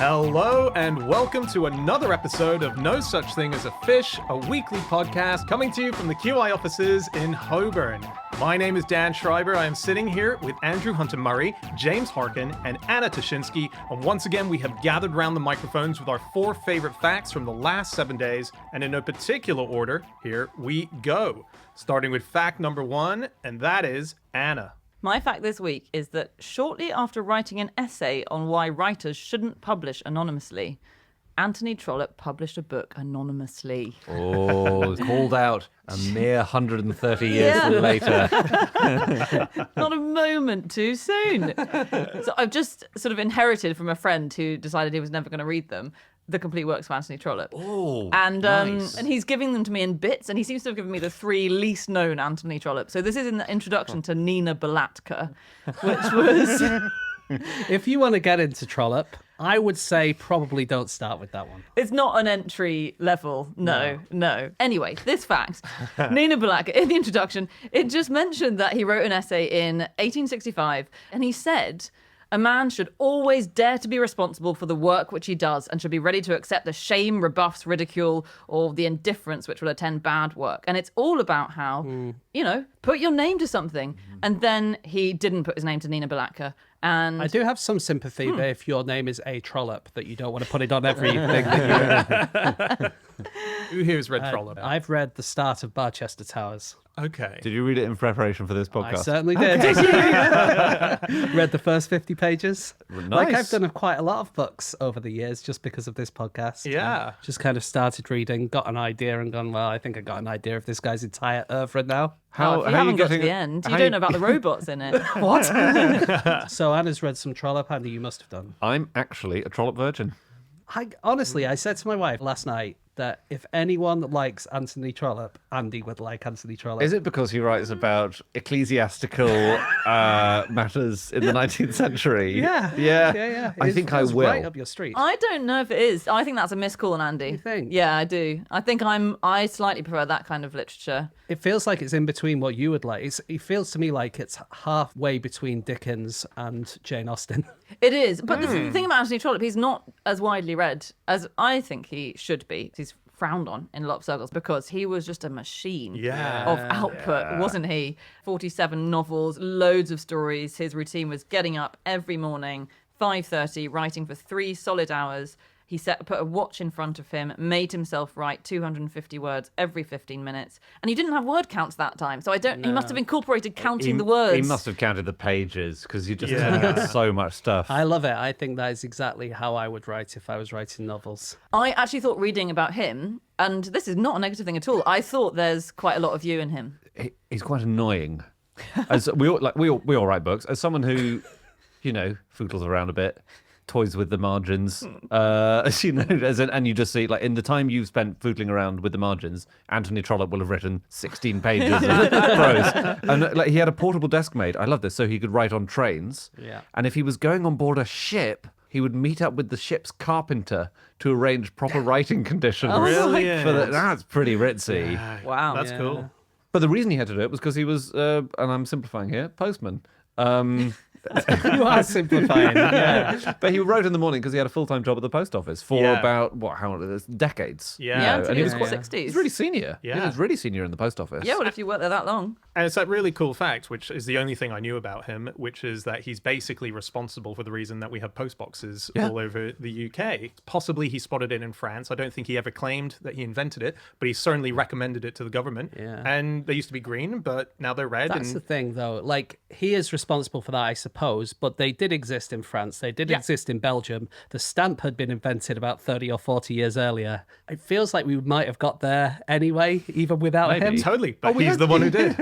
Hello and welcome to another episode of No Such Thing as a Fish, a weekly podcast coming to you from the QI offices in Holborn. My name is Dan Schreiber. I am sitting here with Andrew Hunter-Murray, James Harkin, and Anna Tashinsky. And once again, we have gathered around the microphones with our 4 favorite facts from the last 7 days. And in no particular order, here we go. Starting with fact number 1, and that is Anna. My fact this week is that shortly after writing an essay on why writers shouldn't publish anonymously, Anthony Trollope published a book anonymously. Oh, called out a mere 130 years later. Not a moment too soon. So I've just sort of inherited from a friend who decided he was never going to read them, the complete works of Anthony Trollope. Oh, and nice. And he's giving them to me in bits, and he seems to have given me the 3 least known Anthony Trollope. So this is in the introduction to Nina Balatka, which was... If you want to get into Trollope, I would say probably don't start with that one. It's not an entry level. No. Anyway, this fact, Nina Balatka, in the introduction, it just mentioned that he wrote an essay in 1865, and he said... A man should always dare to be responsible for the work which he does and should be ready to accept the shame, rebuffs, ridicule, or the indifference which will attend bad work. And it's all about how, put your name to something. And then he didn't put his name to Nina Balatka. And I do have some sympathy that if your name is A. Trollope, that you don't want to put it on everything that you Who here's read Trollope? I've read the start of Barchester Towers. Okay. Did you read it in preparation for this podcast? I certainly did. Read the first 50 pages. Nice. Like I've done quite a lot of books over the years just because of this podcast. Yeah. Just kind of started reading, got an idea and gone, well, I think I got an idea of this guy's entire oeuvre now. if you haven't got to the end, you don't know about the robots in it. What? So Anna's read some Trollope, Andy, you must have done. I'm actually a Trollope virgin. Honestly, I said to my wife last night that if anyone likes Anthony Trollope, Andy would like Anthony Trollope. Is it because he writes about ecclesiastical matters in the 19th century? Yeah. I think I will. Right up your street. I don't know if it is. I think that's a miscall on Andy. You think? Yeah, I do. I think I slightly prefer that kind of literature. It feels like it's in between what you would like. It feels to me like it's halfway between Dickens and Jane Austen. It is. But the thing about Anthony Trollope, he's not as widely read as I think he should be. He's frowned on in a lot of circles because he was just a machine of output, wasn't he? 47 novels, loads of stories. His routine was getting up every morning, 5:30, writing for 3 solid hours. He put a watch in front of him, made himself write 250 words every 15 minutes. And he didn't have word counts that time. So he must have incorporated counting the words. He must have counted the pages because you just got so much stuff. I love it. I think that is exactly how I would write if I was writing novels. I actually thought reading about him, and this is not a negative thing at all, I thought there's quite a lot of you in him. He's quite annoying. As we all write books. As someone who, foodles around a bit, toys with the margins, and you just see, like, in the time you've spent foodling around with the margins, Anthony Trollope will have written 16 pages of prose. And he had a portable desk made. I love this, so he could write on trains. Yeah. And if he was going on board a ship, he would meet up with the ship's carpenter to arrange proper writing conditions. Brilliant. That's pretty ritzy. Wow. That's cool. But the reason he had to do it was because he was, and I'm simplifying here, postman. You are simplifying. Yeah. But he wrote in the morning because he had a full-time job at the post office for about, decades. Yeah. And he was 60s. He was really senior. Yeah. He was really senior in the post office. Yeah, well, if you work there that long. And it's that really cool fact, which is the only thing I knew about him, which is that he's basically responsible for the reason that we have post boxes all over the UK. Possibly he spotted it in France. I don't think he ever claimed that he invented it, but he certainly recommended it to the government. Yeah. And they used to be green, but now they're red. That's the thing, though. Like, he is responsible for that, I suppose, but they did exist in France. They did exist in Belgium. The stamp had been invented about 30 or 40 years earlier. It feels like we might have got there anyway, even without him. Totally, but he's the one who did.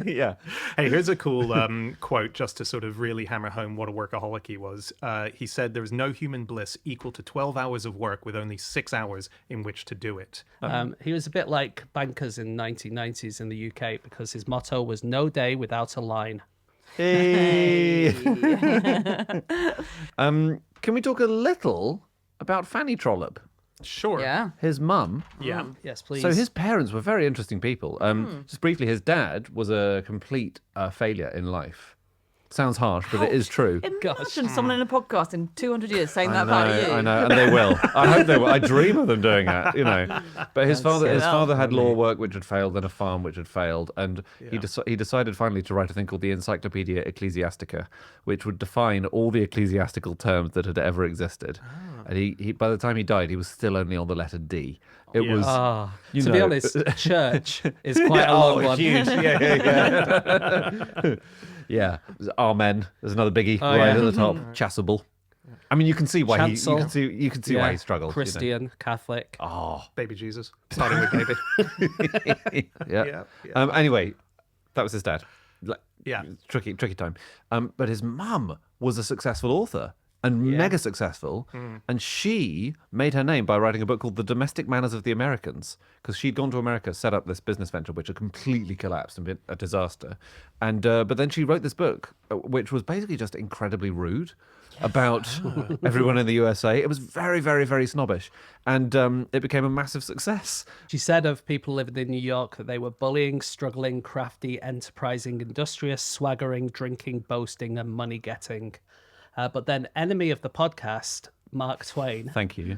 Yeah. Hey, here's a cool quote just to sort of really hammer home what a workaholic he was. He said, "There is no human bliss equal to 12 hours of work with only 6 hours in which to do it." He was a bit like bankers in 1990s in the UK because his motto was no day without a line. Hey. Can we talk a little about Fanny Trollope? Sure. Yeah. His mum. Yeah. Yes, please. So his parents were very interesting people. Just briefly, his dad was a complete failure in life. Sounds harsh, but it is true. Imagine someone in a podcast in 200 years saying that I know, about you. I know, and they will. I hope they will. I dream of them doing that, you know. But his father had law work which had failed and a farm which had failed, and he decided finally to write a thing called the Encyclopedia Ecclesiastica, which would define all the ecclesiastical terms that had ever existed. And he by the time he died, he was still only on the letter D. It was. To be honest, church is quite a long one. Huge. Yeah. Amen. There's another biggie right at the top. Chasuble. I mean, you can see why you can see why he struggled. Christian, Catholic. Oh, Baby Jesus, starting with David. yeah. Anyway, that was his dad. Yeah. Tricky time. But his mum was a successful author and mega successful, and she made her name by writing a book called The Domestic Manners of the Americans, because she'd gone to America, set up this business venture which had completely collapsed and been a disaster, and but then she wrote this book which was basically just incredibly rude about everyone in the USA. It was very, very, very snobbish, and it became a massive success. She said of people living in New York that they were bullying, struggling, crafty, enterprising, industrious, swaggering, drinking, boasting, and money-getting. But then enemy of the podcast, Mark Twain. Thank you.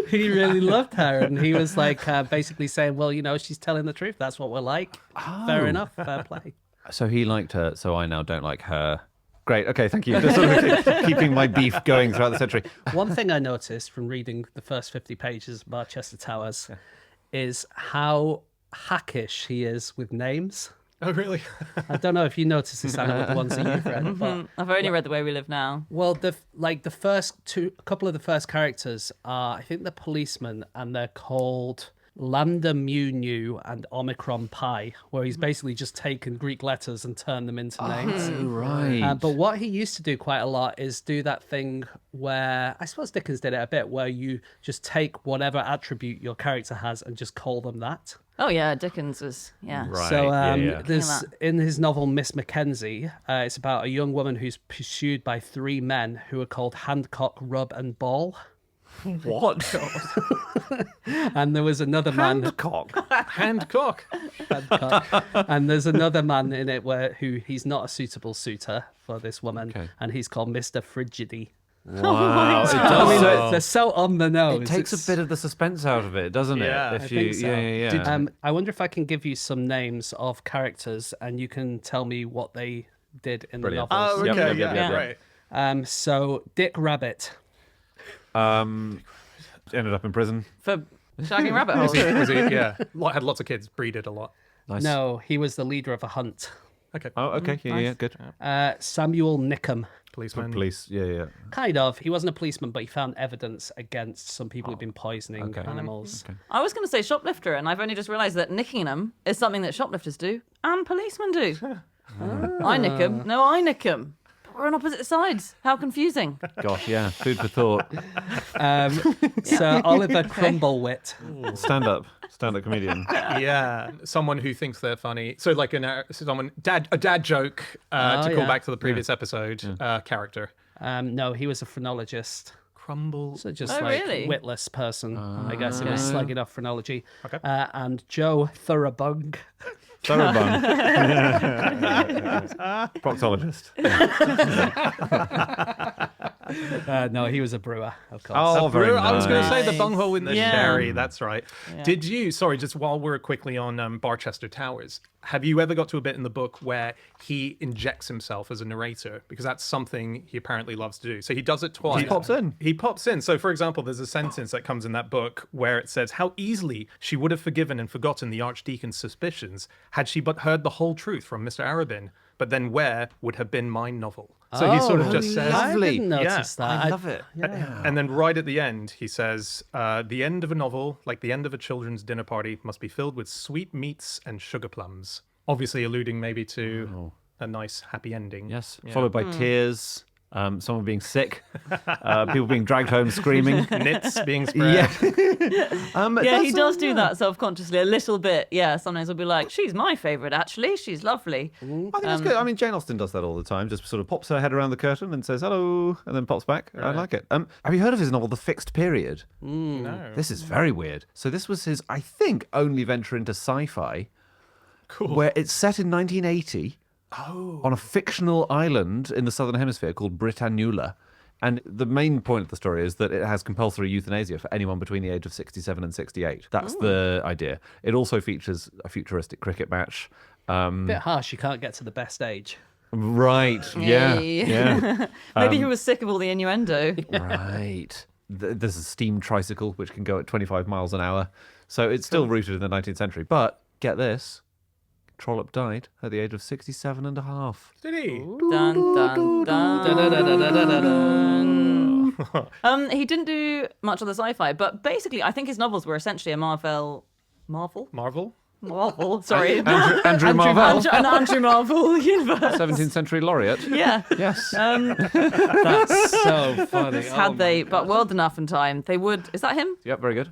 He really loved her, and he was like basically saying, well, you know, she's telling the truth. That's what we're like. Fair enough. Fair play. So he liked her, so I now don't like her. Great. Okay, thank you. Just sort of keeping my beef going throughout the century. One thing I noticed from reading the first 50 pages of Barchester Towers is how hackish he is with names. Oh, really? I don't know if you noticed this, Anna, with the ones that you've read. But, I've only read The Way We Live Now. well, the first a couple of the first characters are, I think, the policemen, and they're called Lambda Mu Nu and Omicron Pi, where he's basically just taken Greek letters and turned them into names. Oh, right. But what he used to do quite a lot is do that thing where, I suppose Dickens did it a bit, where you just take whatever attribute your character has and just call them that. Oh, yeah, Dickens was, Right. So yeah. there's in his novel Miss Mackenzie, it's about a young woman who's pursued by three men who are called Handcock, Rub, and Ball. What? And there was another man, Handcock. Handcock. Handcock, and there's another man in it who he's not a suitable suitor for this woman, and he's called Mr. Frigidy. Wow. It I does. mean, they're so on the nose. It takes a bit of the suspense out of it, doesn't Yeah, it? I think so. Yeah. I wonder if I can give you some names of characters and you can tell me what they did in Brilliant. the novels. Oh, Yep, okay. yep, yep, Right. yep. So Dick Rabbit. Ended up in prison. For shagging rabbit holes. Was he, yeah. Had lots of kids, breeded a lot. Nice. No, he was the leader of a hunt. Okay. Oh, okay. Yeah, good. Samuel Nickham. Policeman. Police. Yeah. Kind of. He wasn't a policeman, but he found evidence against some people who'd been poisoning animals. Okay. I was going to say shoplifter, and I've only just realised that nicking them is something that shoplifters do and policemen do. I nick them. No, I nick them. We're on opposite sides. How confusing. Gosh, yeah. Food for thought. Sir Oliver Crumblewit. Stand-up comedian. Yeah, someone who thinks they're funny. So like a dad joke to call back to the previous episode character. No, he was a phrenologist. Crumble. So just really? witless person. I guess it was slagging off phrenology. Okay. And Joe Thurabung. Thoroughbung. Proctologist. No, he was a brewer, of course. Oh, very nice. I was going to say the bunghole in the Yeah. sherry. That's right. Yeah. Did you? Sorry, just while we're quickly on Barchester Towers, have you ever got to a bit in the book where he injects himself as a narrator? Because that's something he apparently loves to do. So he does it twice. He pops in. He pops in. So, for example, there's a sentence that comes in that book where it says, "How easily she would have forgiven and forgotten the Archdeacon's suspicions had she but heard the whole truth from Mr. Arabin. But then where would have been my novel?" So he sort of just says, I didn't notice that. I love it. and then right at the end, he says, "The end of a novel, like the end of a children's dinner party, must be filled with sweet meats and sugar plums." Obviously alluding maybe to a nice happy ending. Yes. Followed by tears, someone being sick, people being dragged home screaming. Nits being spread. Yeah, he does do that self-consciously a little bit. Yeah, sometimes he'll be like, she's my favourite, actually. She's lovely. I think that's good. I mean, Jane Austen does that all the time. Just sort of pops her head around the curtain and says hello, and then pops back. I like it. Have you heard of his novel, The Fixed Period? No. This is very weird. So this was his, I think, only venture into sci-fi. Cool. Where it's set in 1980. on a fictional island in the southern hemisphere called Britannula. And the main point of the story is that it has compulsory euthanasia for anyone between the age of 67 and 68. That's the idea. It also features a futuristic cricket match. Bit harsh, you can't get to the best age. Right, yeah. Maybe he was sick of all the innuendo. Right. There's a steam tricycle which can go at 25 miles an hour. So it's still rooted in the 19th century. But get this, Trollope died at the age of 67 and a half. Did he? Dun, dun, dun. He didn't do much of the sci-fi, but basically I think his novels were essentially a Marvell... Marvel? Sorry. Andrew Marvell. Andrew Marvell universe. 17th century laureate. Yeah. Yes. That's so funny. But World Enough in Time, they would... Is that him? Yep, very good.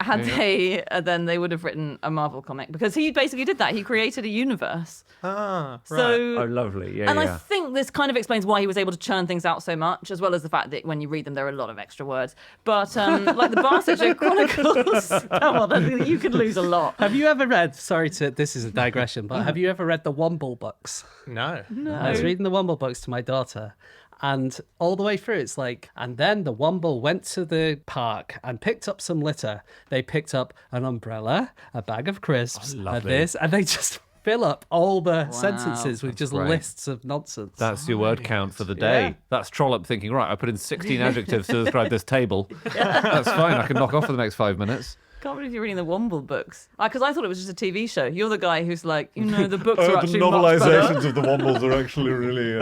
Then they would have written a Marvel comic because he basically did that. He created a universe. Right. Oh, lovely. I think this kind of explains why he was able to churn things out so much, as well as the fact that when you read them, there are a lot of extra words. But like the Barsetshire Chronicles, come on, you could lose a lot. Have you ever read, this is a digression, but have you ever read the Womble books? No. I was reading the Womble books to my daughter, and all the way through it's like, and then the Womble went to the park and picked up some litter. They picked up an umbrella, a bag of crisps, this, and they just fill up all the sentences with just lists of nonsense. That's your word count for the day. Yeah. That's Trollope thinking, right, I put in 16 adjectives to describe this table. That's fine. I can knock off for the next 5 minutes. Can't believe you're reading the Womble books. Because I thought it was just a TV show. You're the guy who's like, the books are actually much better. of the Wombles are actually really,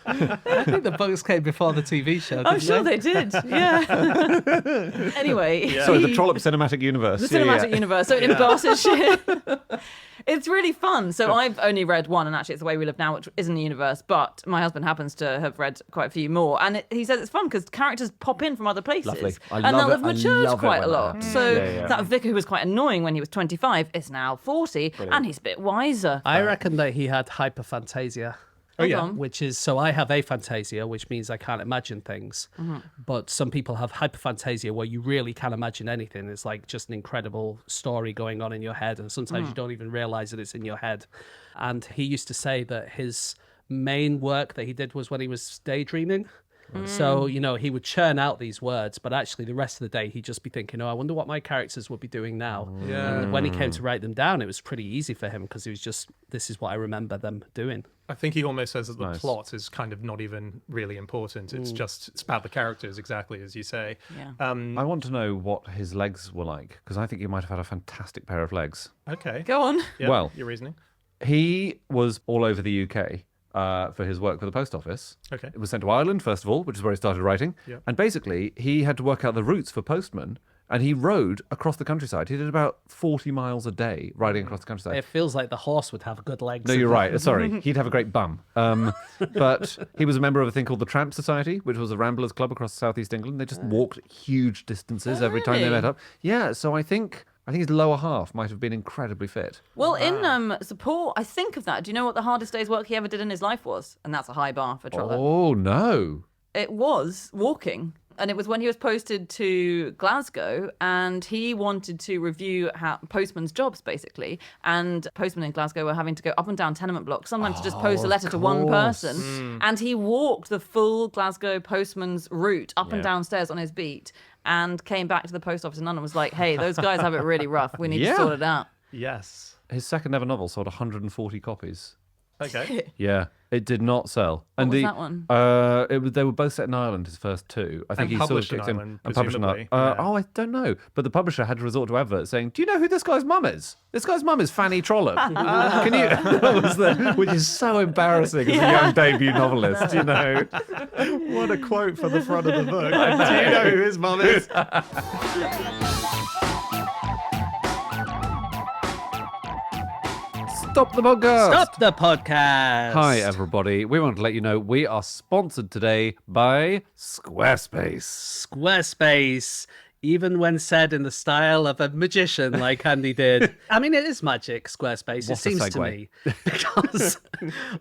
I think the books came before the TV show. I'm sure they did. Yeah. Anyway. So the Trollope cinematic universe. The cinematic universe. So in Barsetshire, it's really fun. So I've only read one, and actually it's The Way We Live Now, which isn't a universe, but my husband happens to have read quite a few more. And he says it's fun because characters pop in from other places. Lovely. And they'll have matured love it quite a when lot. that happens. So that vicar who was quite annoying when he was 25 is now 40, and he's a bit wiser. I reckon that he had hyperphantasia. Oh, yeah. Which is, so I have aphantasia, which means I can't imagine things. But some people have hyperphantasia where you really can't imagine anything. It's like just an incredible story going on in your head. And sometimes you don't even realize that it's in your head. And he used to say that his main work that he did was when he was daydreaming. So, he would churn out these words, but actually the rest of the day he'd just be thinking, I wonder what my characters would be doing now. Yeah. And when he came to write them down, it was pretty easy for him because he was just, this is what I remember them doing. I think he almost says that the plot is kind of not even really important. It's it's about the characters, exactly as you say. Yeah. I want to know what his legs were like, because I think he might have had a fantastic pair of legs. Okay. Go on. Yeah, Well- your reasoning. He was all over the UK for his work for the post office. Okay. It was sent to Ireland, first of all, which is where he started writing. Yep. And basically, he had to work out the routes for postmen, and he rode across the countryside. He did about 40 miles a day riding across the countryside. It feels like the horse would have good legs. No, you're right. Sorry. He'd have a great bum. But he was a member of a thing called the Tramp Society, which was a ramblers club across southeast England. They just walked huge distances every time they really? met up. Yeah, so I think his lower half might have been incredibly fit. Well, in support, I think of that. Do you know what the hardest day's work he ever did in his life was? And that's a high bar for Trollope. Oh, no. It was walking. And it was when he was posted to Glasgow, and he wanted to review postmen's jobs, basically. And postmen in Glasgow were having to go up and down tenement blocks, sometimes to just post a letter to one person. And he walked the full Glasgow postman's route up and down stairs on his beat, and came back to the post office in London and was like, hey, those guys have it really rough. We need to sort it out. Yes. His second ever novel sold 140 copies. Okay. Yeah, it did not sell. What was that one? They were both set in Ireland, his first two. I think And he sort of published in kicked Ireland, and published in presumably. Ireland. Yeah. Oh, I don't know. But the publisher had to resort to adverts saying, do you know who this guy's mum is? This guy's mum is Fanny Trollope. Can you? That was which is so embarrassing as a young debut novelist, you know. What a quote for the front of the book. Do you know who his mum is? Stop the podcast. Stop the podcast. Hi, everybody. We want to let you know we are sponsored today by Squarespace. Squarespace, even when said in the style of a magician like Andy did. I mean, it is magic, Squarespace, What a it seems to segue. me. Because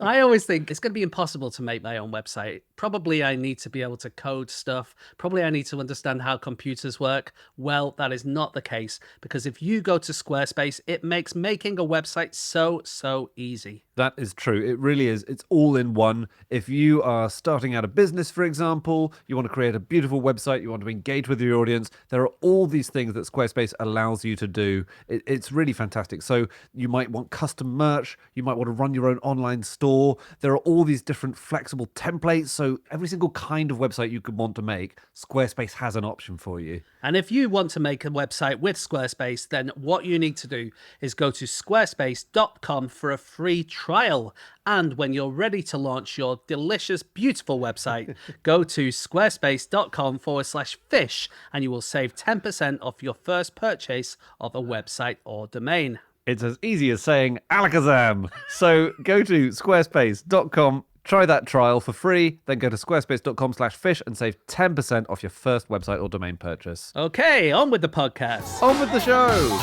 I always think it's going to be impossible to make my own website. Probably I need to be able to code stuff. Probably I need to understand how computers work. Well, that is not the case, because if you go to Squarespace, it makes making a website so easy. That is true. It really is. It's all in one. If you are starting out a business, for example, you want to create a beautiful website, you want to engage with your audience, there are all these things that Squarespace allows you to do. It's really fantastic. So you might want custom merch, you might want to run your own online store. There are all these different flexible templates. So every single kind of website you could want to make, Squarespace has an option for you. And if you want to make a website with Squarespace, then what you need to do is go to squarespace.com for a free trial. And when you're ready to launch your delicious, beautiful website, go to squarespace.com/fish and you will save 10% off your first purchase of a website or domain. It's as easy as saying alakazam. So go to squarespace.com, try that trial for free, then go to squarespace.com/fish and save 10% off your first website or domain purchase. Okay, on with the podcast. On with the show.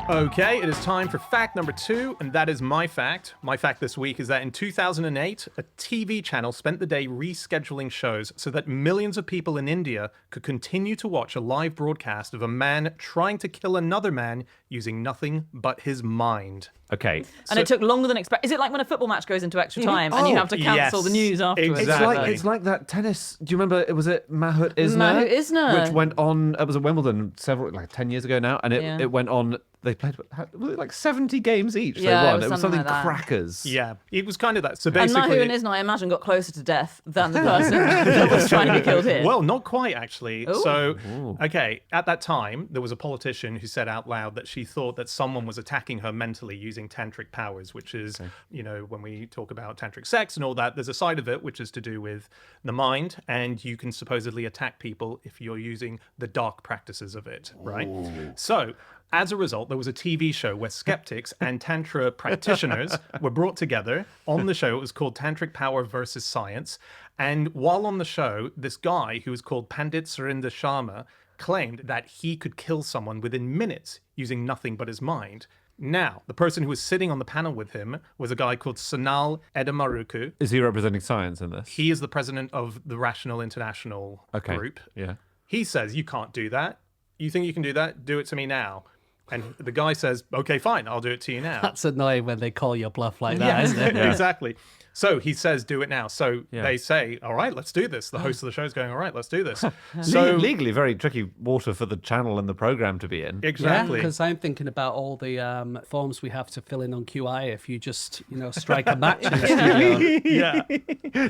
Okay, it is time for fact number 2, and that is my fact. My fact this week is that in 2008, a TV channel spent the day rescheduling shows so that millions of people in India could continue to watch a live broadcast of a man trying to kill another man using nothing but his mind. Okay. And it took longer than expected. Is it like when a football match goes into extra time and you have to cancel the news afterwards? Exactly. It's like that tennis. Do you remember? Was it Mahut Isner? Mahut Isner. Which went on. It was at Wimbledon 10 years ago now, and it went on. They played was it like 70 games each. Yeah, they won. it was something something like that. crackers. Yeah, it was kind of that. So And basically, Mahut and Isner, I imagine, got closer to death than the person that was trying to be killed here. well, not quite actually. Ooh. So, okay, at that time, there was a politician who said out loud that she thought that someone was attacking her mentally using tantric powers, which is, when we talk about tantric sex and all that, there's a side of it which is to do with the mind, and you can supposedly attack people if you're using the dark practices of it, right? So, as a result, there was a TV show where skeptics and Tantra practitioners were brought together on the show. It was called Tantric Power versus Science. And while on the show, this guy who was called Pandit Surinder Sharma claimed that he could kill someone within minutes using nothing but his mind. Now, the person who was sitting on the panel with him was a guy called Sonal Edamaruku. Is he representing science in this? He is the president of the Rational International group. Yeah. He says, you can't do that. You think you can do that? Do it to me now. And the guy says, okay, fine, I'll do it to you now. That's annoying when they call your bluff like that, isn't it? Exactly. So he says, do it now. So they say, all right, let's do this. The host of the show is going, all right, let's do this. So legally, very tricky water for the channel and the program to be in. Exactly. Yeah, because I'm thinking about all the forms we have to fill in on QI if you just, strike a match in the studio. Yeah.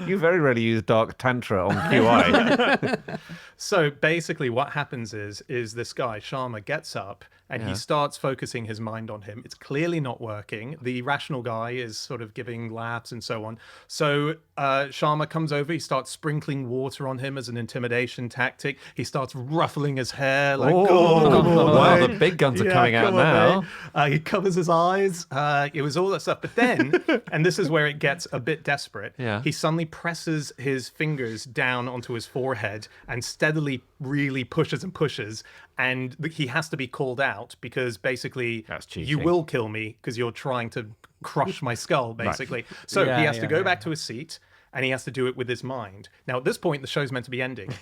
You very rarely use dark tantra on QI. So basically what happens is this guy, Sharma, gets up and he starts focusing his mind on him. It's clearly not working. The rational guy is sort of giving laps and so on. So Sharma comes over, he starts sprinkling water on him as an intimidation tactic. He starts ruffling his hair like, wow, the big guns are coming out now. He covers his eyes. It was all that stuff. But then, and this is where it gets a bit desperate, he suddenly presses his fingers down onto his forehead and steadily really pushes and pushes. And he has to be called out because basically you will kill me because you're trying to crush my skull, basically. Right. So he has to go back to his seat and he has to do it with his mind. Now, at this point, the show's meant to be ending,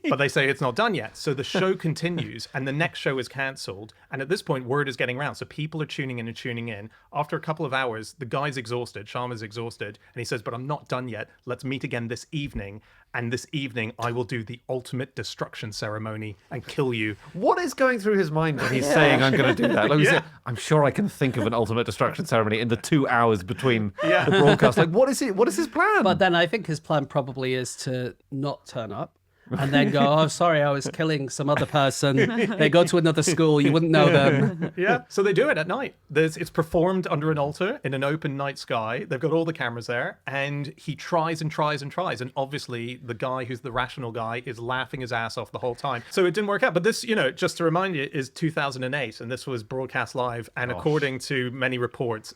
but they say it's not done yet. So the show continues and the next show is cancelled. And at this point, word is getting around. So people are tuning in and tuning in. After a couple of hours, the guy's exhausted, Sharma's exhausted, and he says, but I'm not done yet. Let's meet again this evening. And this evening, I will do the ultimate destruction ceremony and kill you. What is going through his mind when he's saying, I'm going to do that? Like, I'm sure I can think of an ultimate destruction ceremony in the 2 hours between the broadcast. Like, what is his plan? But then I think his plan probably is to not turn up. And then go, oh, sorry, I was killing some other person. They go to another school, you wouldn't know them. Yeah, so they do it at night. It's performed under an altar in an open night sky. They've got all the cameras there, and he tries and tries and tries. And obviously, the guy who's the rational guy is laughing his ass off the whole time. So it didn't work out. But this, just to remind you, is 2008, and this was broadcast live. And according to many reports,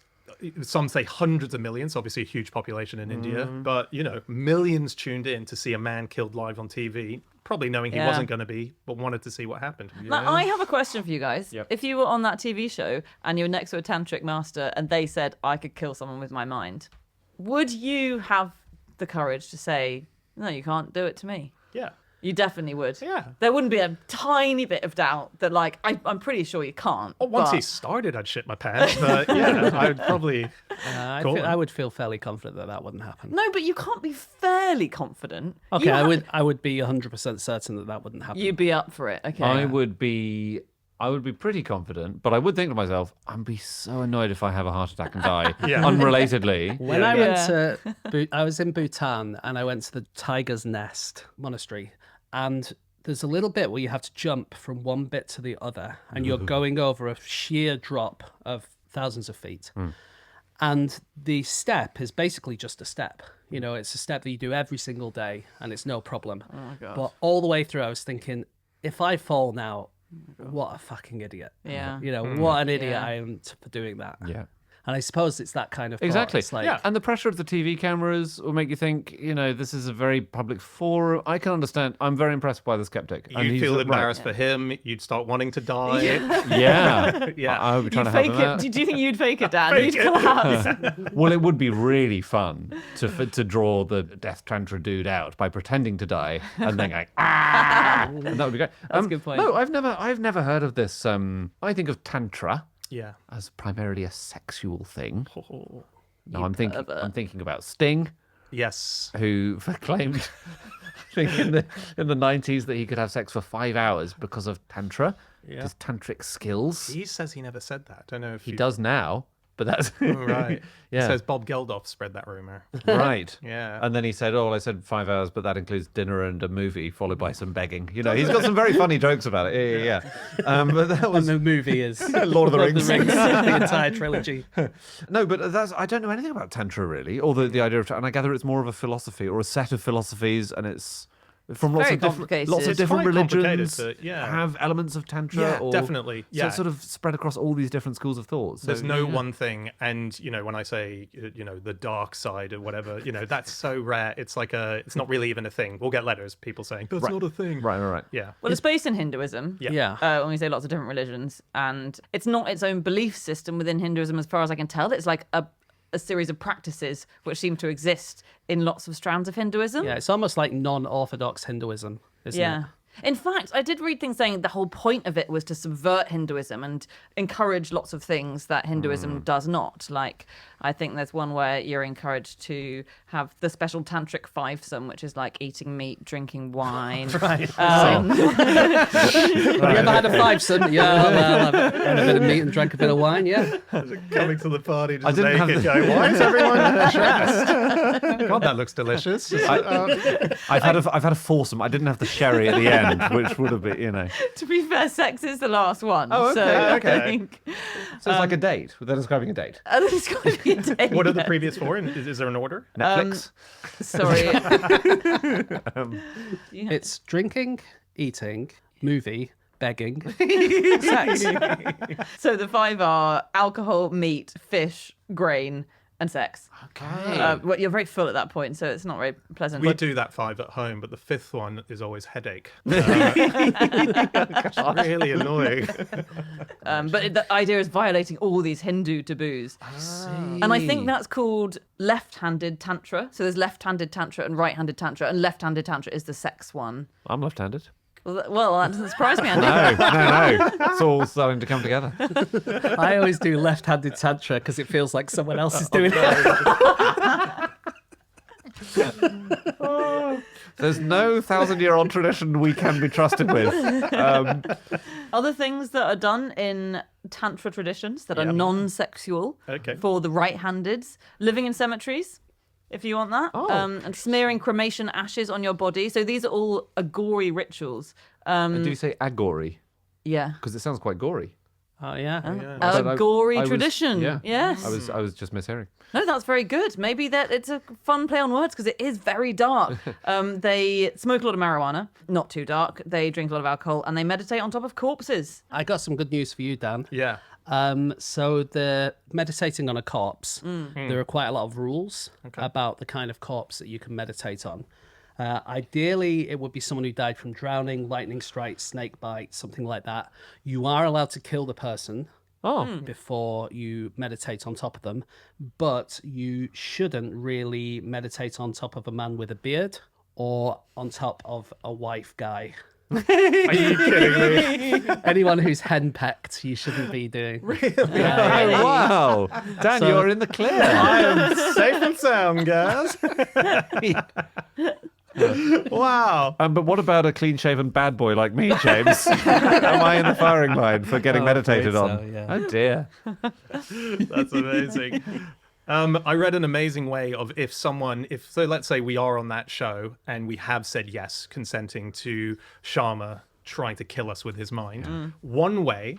some say hundreds of millions, obviously a huge population in India, but, millions tuned in to see a man killed live on TV, probably knowing he wasn't going to be, but wanted to see what happened. Now, I have a question for you guys. Yep. If you were on that TV show and you were next to a tantric master and they said, I could kill someone with my mind, would you have the courage to say, no, you can't do it to me? Yeah. You definitely would. Yeah. There wouldn't be a tiny bit of doubt that, like, I'm pretty sure you can't. Once but... he started, I'd shit my pants. But yeah, I would probably. I would feel fairly confident that wouldn't happen. No, but you can't be fairly confident. Okay, I would be 100% certain that wouldn't happen. You'd be up for it. Okay. I would be pretty confident, but I would think to myself, I'd be so annoyed if I have a heart attack and die, unrelatedly. When I went to, I was in Bhutan and I went to the Tiger's Nest monastery, and there's a little bit where you have to jump from one bit to the other, and you're going over a sheer drop of thousands of feet. And the step is basically just a step. You know, it's a step that you do every single day, and it's no problem. Oh my God. But all the way through, I was thinking, if I fall now, what a fucking idiot. Yeah. You know, what an idiot I am for doing that. Yeah. And I suppose it's that kind of thought. Exactly. It's like, And the pressure of the TV cameras will make you think, you know, this is a very public forum. I can understand. I'm very impressed by the skeptic. And You'd he's feel right. embarrassed for him. You'd start wanting to die. Yeah. Yeah. I would be trying You'd to help fake him it. out. Do you think you'd fake it, Dan? Fake You'd it. collapse. Well, it would be really fun to draw the death tantra dude out by pretending to die and then going, ah! And that would be great. That's a good point. No, I've never heard of this. I think of tantra Yeah. as primarily a sexual thing. Oh. No, I'm thinking about Sting, Yes. who claimed I think in the 90s that he could have sex for 5 hours because of tantra, his tantric skills. He says he never said that. I don't know if He does now, but that's Right. Yeah. He says Bob Geldof spread that rumor. right. Yeah. And then he said, "Oh, I said 5 hours, but that includes dinner and a movie, followed by some begging." You know, he's got some very funny jokes about it. Yeah. But that was and the movie is Lord of the Rings. the entire trilogy. No, but I don't know anything about tantra really, or the idea of, and I gather it's more of a philosophy or a set of philosophies, and it's from Very complicated. lots of It's different quite complicated religions have elements of tantra. Yeah, or, definitely. So Yeah. it's sort of spread across all these different schools of thought. So, There's no one thing, and you know, when I say, you know, the dark side or whatever, you know, that's so rare. It's like it's not really even a thing. We'll get letters, people saying that's not a thing. Right. Yeah. Well, it's based in Hinduism. Yeah. When we say lots of different religions, and it's not its own belief system within Hinduism, as far as I can tell. It's like a series of practices which seem to exist in lots of strands of Hinduism. Yeah, it's almost like non-orthodox Hinduism, isn't it? In fact, I did read things saying the whole point of it was to subvert Hinduism and encourage lots of things that Hinduism does not. Like, I think there's one where you're encouraged to have the special tantric fivesome, which is like eating meat, drinking wine. Right. Have you ever had a fivesome? Yeah, well, I've had a bit of meat and drank a bit of wine, yeah. Coming to the party just didn't have naked, the- going, why is everyone dressed? God, that looks delicious. I've had a foursome. I didn't have the sherry at the end, which would have been, you know. To be fair, sex is the last one. Oh, okay, so okay. I think So it's like a date. They're describing a date. it's got to be a date. What are the previous four? And is there an order? Netflix. Sorry. It's drinking, eating, movie, begging, sex. So the five are alcohol, meat, fish, grain, and sex. Okay. Well, you're very full at that point, so it's not very pleasant. We do that 5 at home, but the 5th one is always headache. Really annoying. But the idea is violating all these Hindu taboos. And I think that's called left-handed tantra. So there's left-handed tantra and right-handed tantra, and left-handed tantra is the sex one. I'm left-handed. Well, that doesn't surprise me, Andy. No. It's all starting to come together. I always do left-handed tantra because it feels like someone else is doing it. There's no 1,000-year-old tradition we can be trusted with. Other things that are done in tantra traditions that are non-sexual for the right-handeds, living in cemeteries, if you want that, and smearing cremation ashes on your body. So these are all gory rituals. Do you say agory? Yeah. Because it sounds quite gory. Oh, yeah. A gory I was- tradition. yeah. Yes. I was just mishearing. No, that's very good. Maybe that it's a fun play on words because it is very dark. They smoke a lot of marijuana, not too dark. They drink a lot of alcohol and they meditate on top of corpses. I got some good news for you, Dan. Yeah. So the meditating on a corpse, there are quite a lot of rules about the kind of corpse that you can meditate on. Ideally, it would be someone who died from drowning, lightning strike, snake bite, something like that. You are allowed to kill the person before you meditate on top of them, but you shouldn't really meditate on top of a man with a beard or on top of a wife guy? Are you kidding me? Anyone who's henpecked, you shouldn't be doing. Really? Oh, wow. Dan, So- you're in the clear. I am safe and sound, guys. Wow. But what about a clean-shaven bad boy like me, James? Am I in the firing line for getting Oh, meditated afraid on? so, yeah. Oh, dear. That's amazing. I read an amazing way of so let's say we are on that show and we have said yes, consenting to Sharma trying to kill us with his mind. One way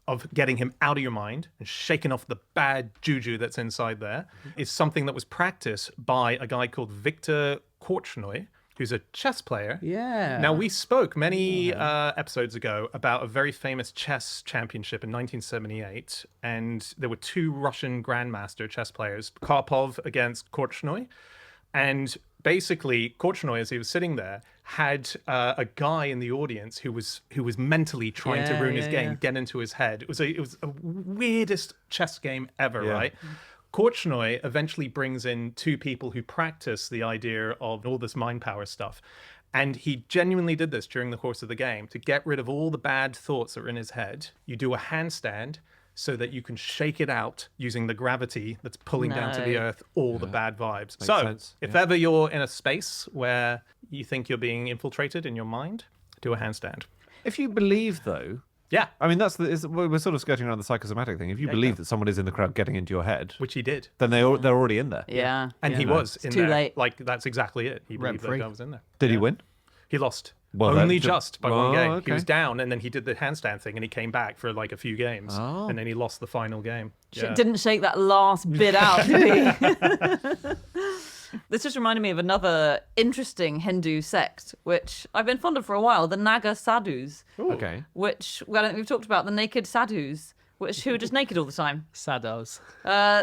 of getting him out of your mind and shaking off the bad juju that's inside there is something that was practiced by a guy called Victor Korchnoi, who's a chess player. Yeah. Now, we spoke many episodes ago about a very famous chess championship in 1978, and there were two Russian grandmaster chess players, Karpov against Korchnoi. And basically, Korchnoi, as he was sitting there, had a guy in the audience who was mentally trying to ruin his game, get into his head. It was a weirdest chess game ever, right? Korchnoi eventually brings in two people who practice the idea of all this mind power stuff. And he genuinely did this during the course of the game to get rid of all the bad thoughts that are in his head. You do a handstand so that you can shake it out using the gravity that's pulling down to the earth all the bad vibes. Makes So sense. if ever you're in a space where you think you're being infiltrated in your mind, do a handstand. If you believe, though, Yeah, I mean, we're sort of skirting around the psychosomatic thing. If you believe that someone is in the crowd getting into your head, which he did. then they're already in there. Yeah. And he was in too there. late. Like, that's exactly it. He believed that Rent-free. guy was in there. Did he win? He lost. Well, Only that- just by Oh, one game. okay. He was down, and then he did the handstand thing, and he came back for like a few games, Oh. and then he lost the final game. Didn't shake that last bit out, did he? This just reminded me of another interesting Hindu sect, which I've been fond of for a while, the Naga Sadhus, Okay. I don't think we've talked about the naked sadhus, who are just naked all the time. Saddos.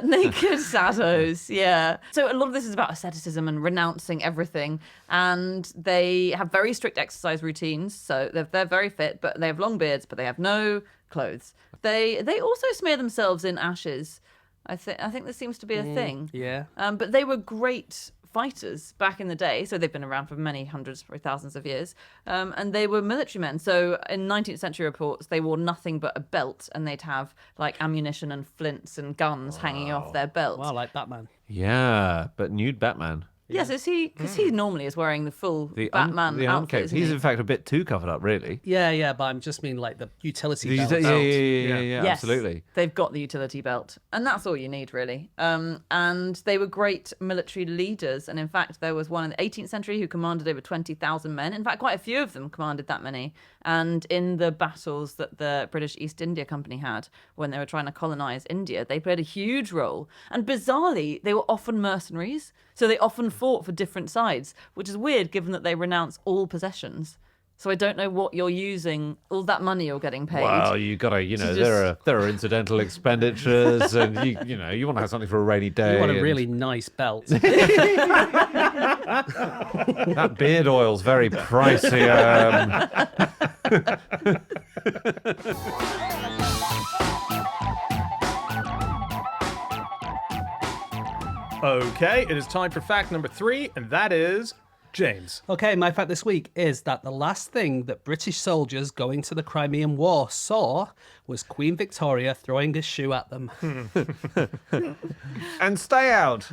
Naked sadhus, yeah. So a lot of this is about asceticism and renouncing everything, and they have very strict exercise routines. So they're very fit, but they have long beards, but they have no clothes. They also smear themselves in ashes. I think this seems to be a thing. Yeah. But they were great fighters back in the day, so they've been around for many hundreds, probably thousands of years, and they were military men. So in 19th century reports, they wore nothing but a belt, and they'd have like ammunition and flints and guns hanging off their belt. Well, like Batman. Yeah, but nude Batman. Yes, is he? Because he normally is wearing the full Batman the outfit. armcape. Isn't He's he? in fact a bit too covered up, really. Yeah, but I just mean like the utility Did you belt. say- yeah, Yes, absolutely. They've got the utility belt, and that's all you need, really. And they were great military leaders. And in fact, there was one in the 18th century who commanded over 20,000 men. In fact, quite a few of them commanded that many. And in the battles that the British East India Company had when they were trying to colonize India, they played a huge role. And bizarrely, they were often mercenaries. So they often fought for different sides, which is weird given that they renounce all possessions. So I don't know what you're using, all that money you're getting paid. Well, you gotta, there are incidental expenditures, and you want to have something for a rainy day. You want a and really nice belt. that beard oil's very pricey. Okay, it is time for fact number 3, and that is James. Okay, my fact this week is that the last thing that British soldiers going to the Crimean War saw was Queen Victoria throwing a shoe at them. And stay out.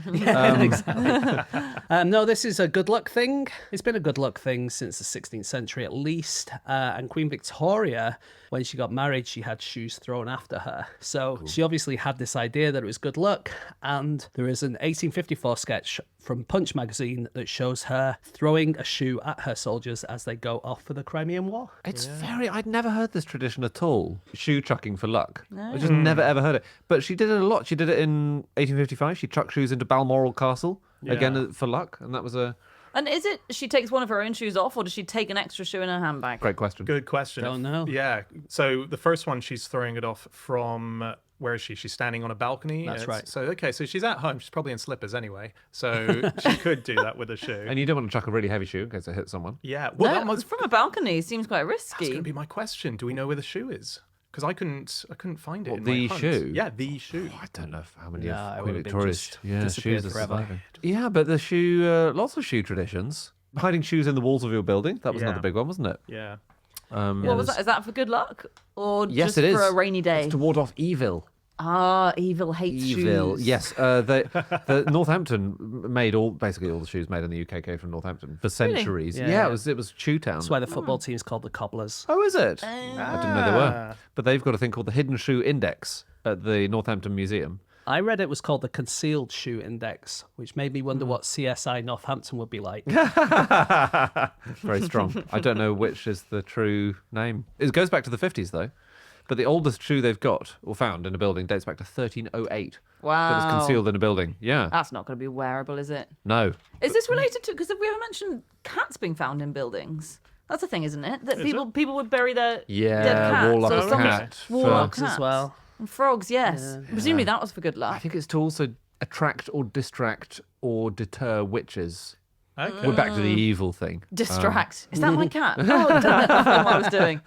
No, this is a good luck thing. It's been a good luck thing since the 16th century at least. And Queen Victoria, when she got married, she had shoes thrown after her. So she obviously had this idea that it was good luck. And there is an 1854 sketch from Punch magazine that shows her throwing a shoe at her soldiers as they go off for the Crimean War. I'd never heard this tradition at all. Shoe chucking for luck. I just never ever heard it. But she did it a lot. She did it in 1855. She chucked shoes into Balmoral Castle, again for luck. And that was a And is it she takes one of her own shoes off, or does she take an extra shoe in her handbag? great question. Good question. Don't know. Yeah. So the first one, she's throwing it off from where is she? She's standing on a balcony. That's right. So so she's at home. She's probably in slippers anyway. So she could do that with a shoe. And you don't want to chuck a really heavy shoe in case it hits someone. Yeah. Well, No, that was from a balcony seems quite that's risky. going to be my question. Do we know where the shoe is? Because I couldn't find it. What, in the my hunt. shoe? Yeah, the shoe. I don't know how many Yeah, of it Queen would have been Victoria's just disappeared shoes are forever. surviving. Yeah, but the shoe, lots of shoe traditions. Hiding shoes in the walls of your building. That was another big one, wasn't it? Yeah. What was that? Is that for good luck? Or Yes, just it is. for a rainy day? It's to ward off evil. Ah, evil hates shoes. Yes. The Northampton made basically all the shoes made in the UK came from Northampton for centuries. Really? Yeah, it was Shoe Town. That's why the football team's called the Cobblers. Oh, is it? I didn't know they were. But they've got a thing called the Hidden Shoe Index at the Northampton Museum. I read it was called the Concealed Shoe Index, which made me wonder what CSI Northampton would be like. Very strong. I don't know which is the true name. It goes back to the 50s, though. But the oldest shoe they've got or found in a building dates back to 1308. Wow. That was concealed in a building. Yeah. That's not going to be wearable, is it? No. Is this related to? Because have we ever mentioned cats being found in buildings? That's a thing, isn't it? That people would bury their dead cats. warlock or something. cat. Warlock Frogs as well. And frogs, yes. Presumably that was for good luck. I think it's to also attract or distract or deter witches. Okay. We're back to the evil thing. Distract. Is that my cat? Oh, damn it. That's not what I was doing.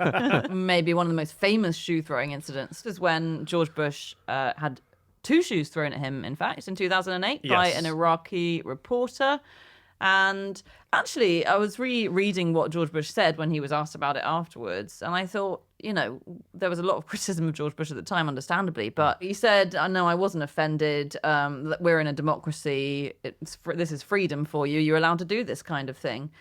Maybe one of the most famous shoe throwing incidents is when George Bush had 2 shoes thrown at him, in fact, in 2008 by an Iraqi reporter. And actually, I was rereading what George Bush said when he was asked about it afterwards. And I thought, there was a lot of criticism of George Bush at the time, understandably. But he said, no, I wasn't offended. We're in a democracy. This is freedom for you. You're allowed to do this kind of thing.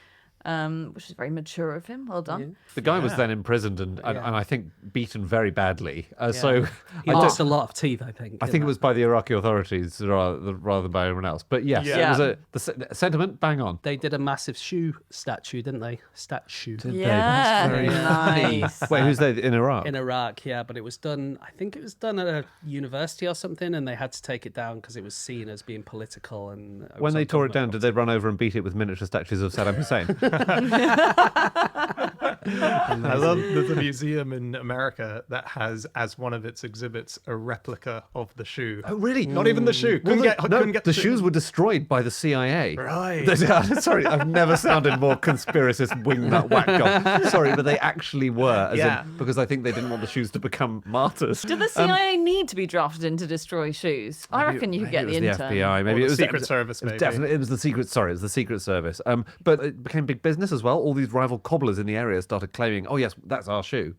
Which is very mature of him. Well done. The guy was then imprisoned and I think beaten very badly. So He lost a lot of teeth, I think. I think it was by the Iraqi authorities rather than by anyone else. But yes, it was the sentiment, bang on. They did a massive shoe statue, didn't they? Statue. Yeah, Very nice. Wait, who's they in Iraq? In Iraq, yeah, but it was done, I think it was done at a university or something, and they had to take it down because it was seen as being political. And When they tore it down, did they run over and beat it with miniature statues of Saddam Hussein? I love there's a museum in America that has as one of its exhibits a replica of the shoe. Oh, really? Not even the shoe. Couldn't get the shoes were destroyed by the CIA. Right. Sorry, I've never sounded more conspiracist wingnut whack job. Sorry, but they actually were. Because I think they didn't want the shoes to become martyrs. Did the CIA need to be drafted in to destroy shoes? I reckon you could get the It was intern. the FBI, maybe Or it the was Secret Service, maybe. Definitely, it was the Secret. Sorry, it was the Secret Service. But it became big business as well. All these rival cobblers in the area started claiming, "Oh yes, that's our shoe."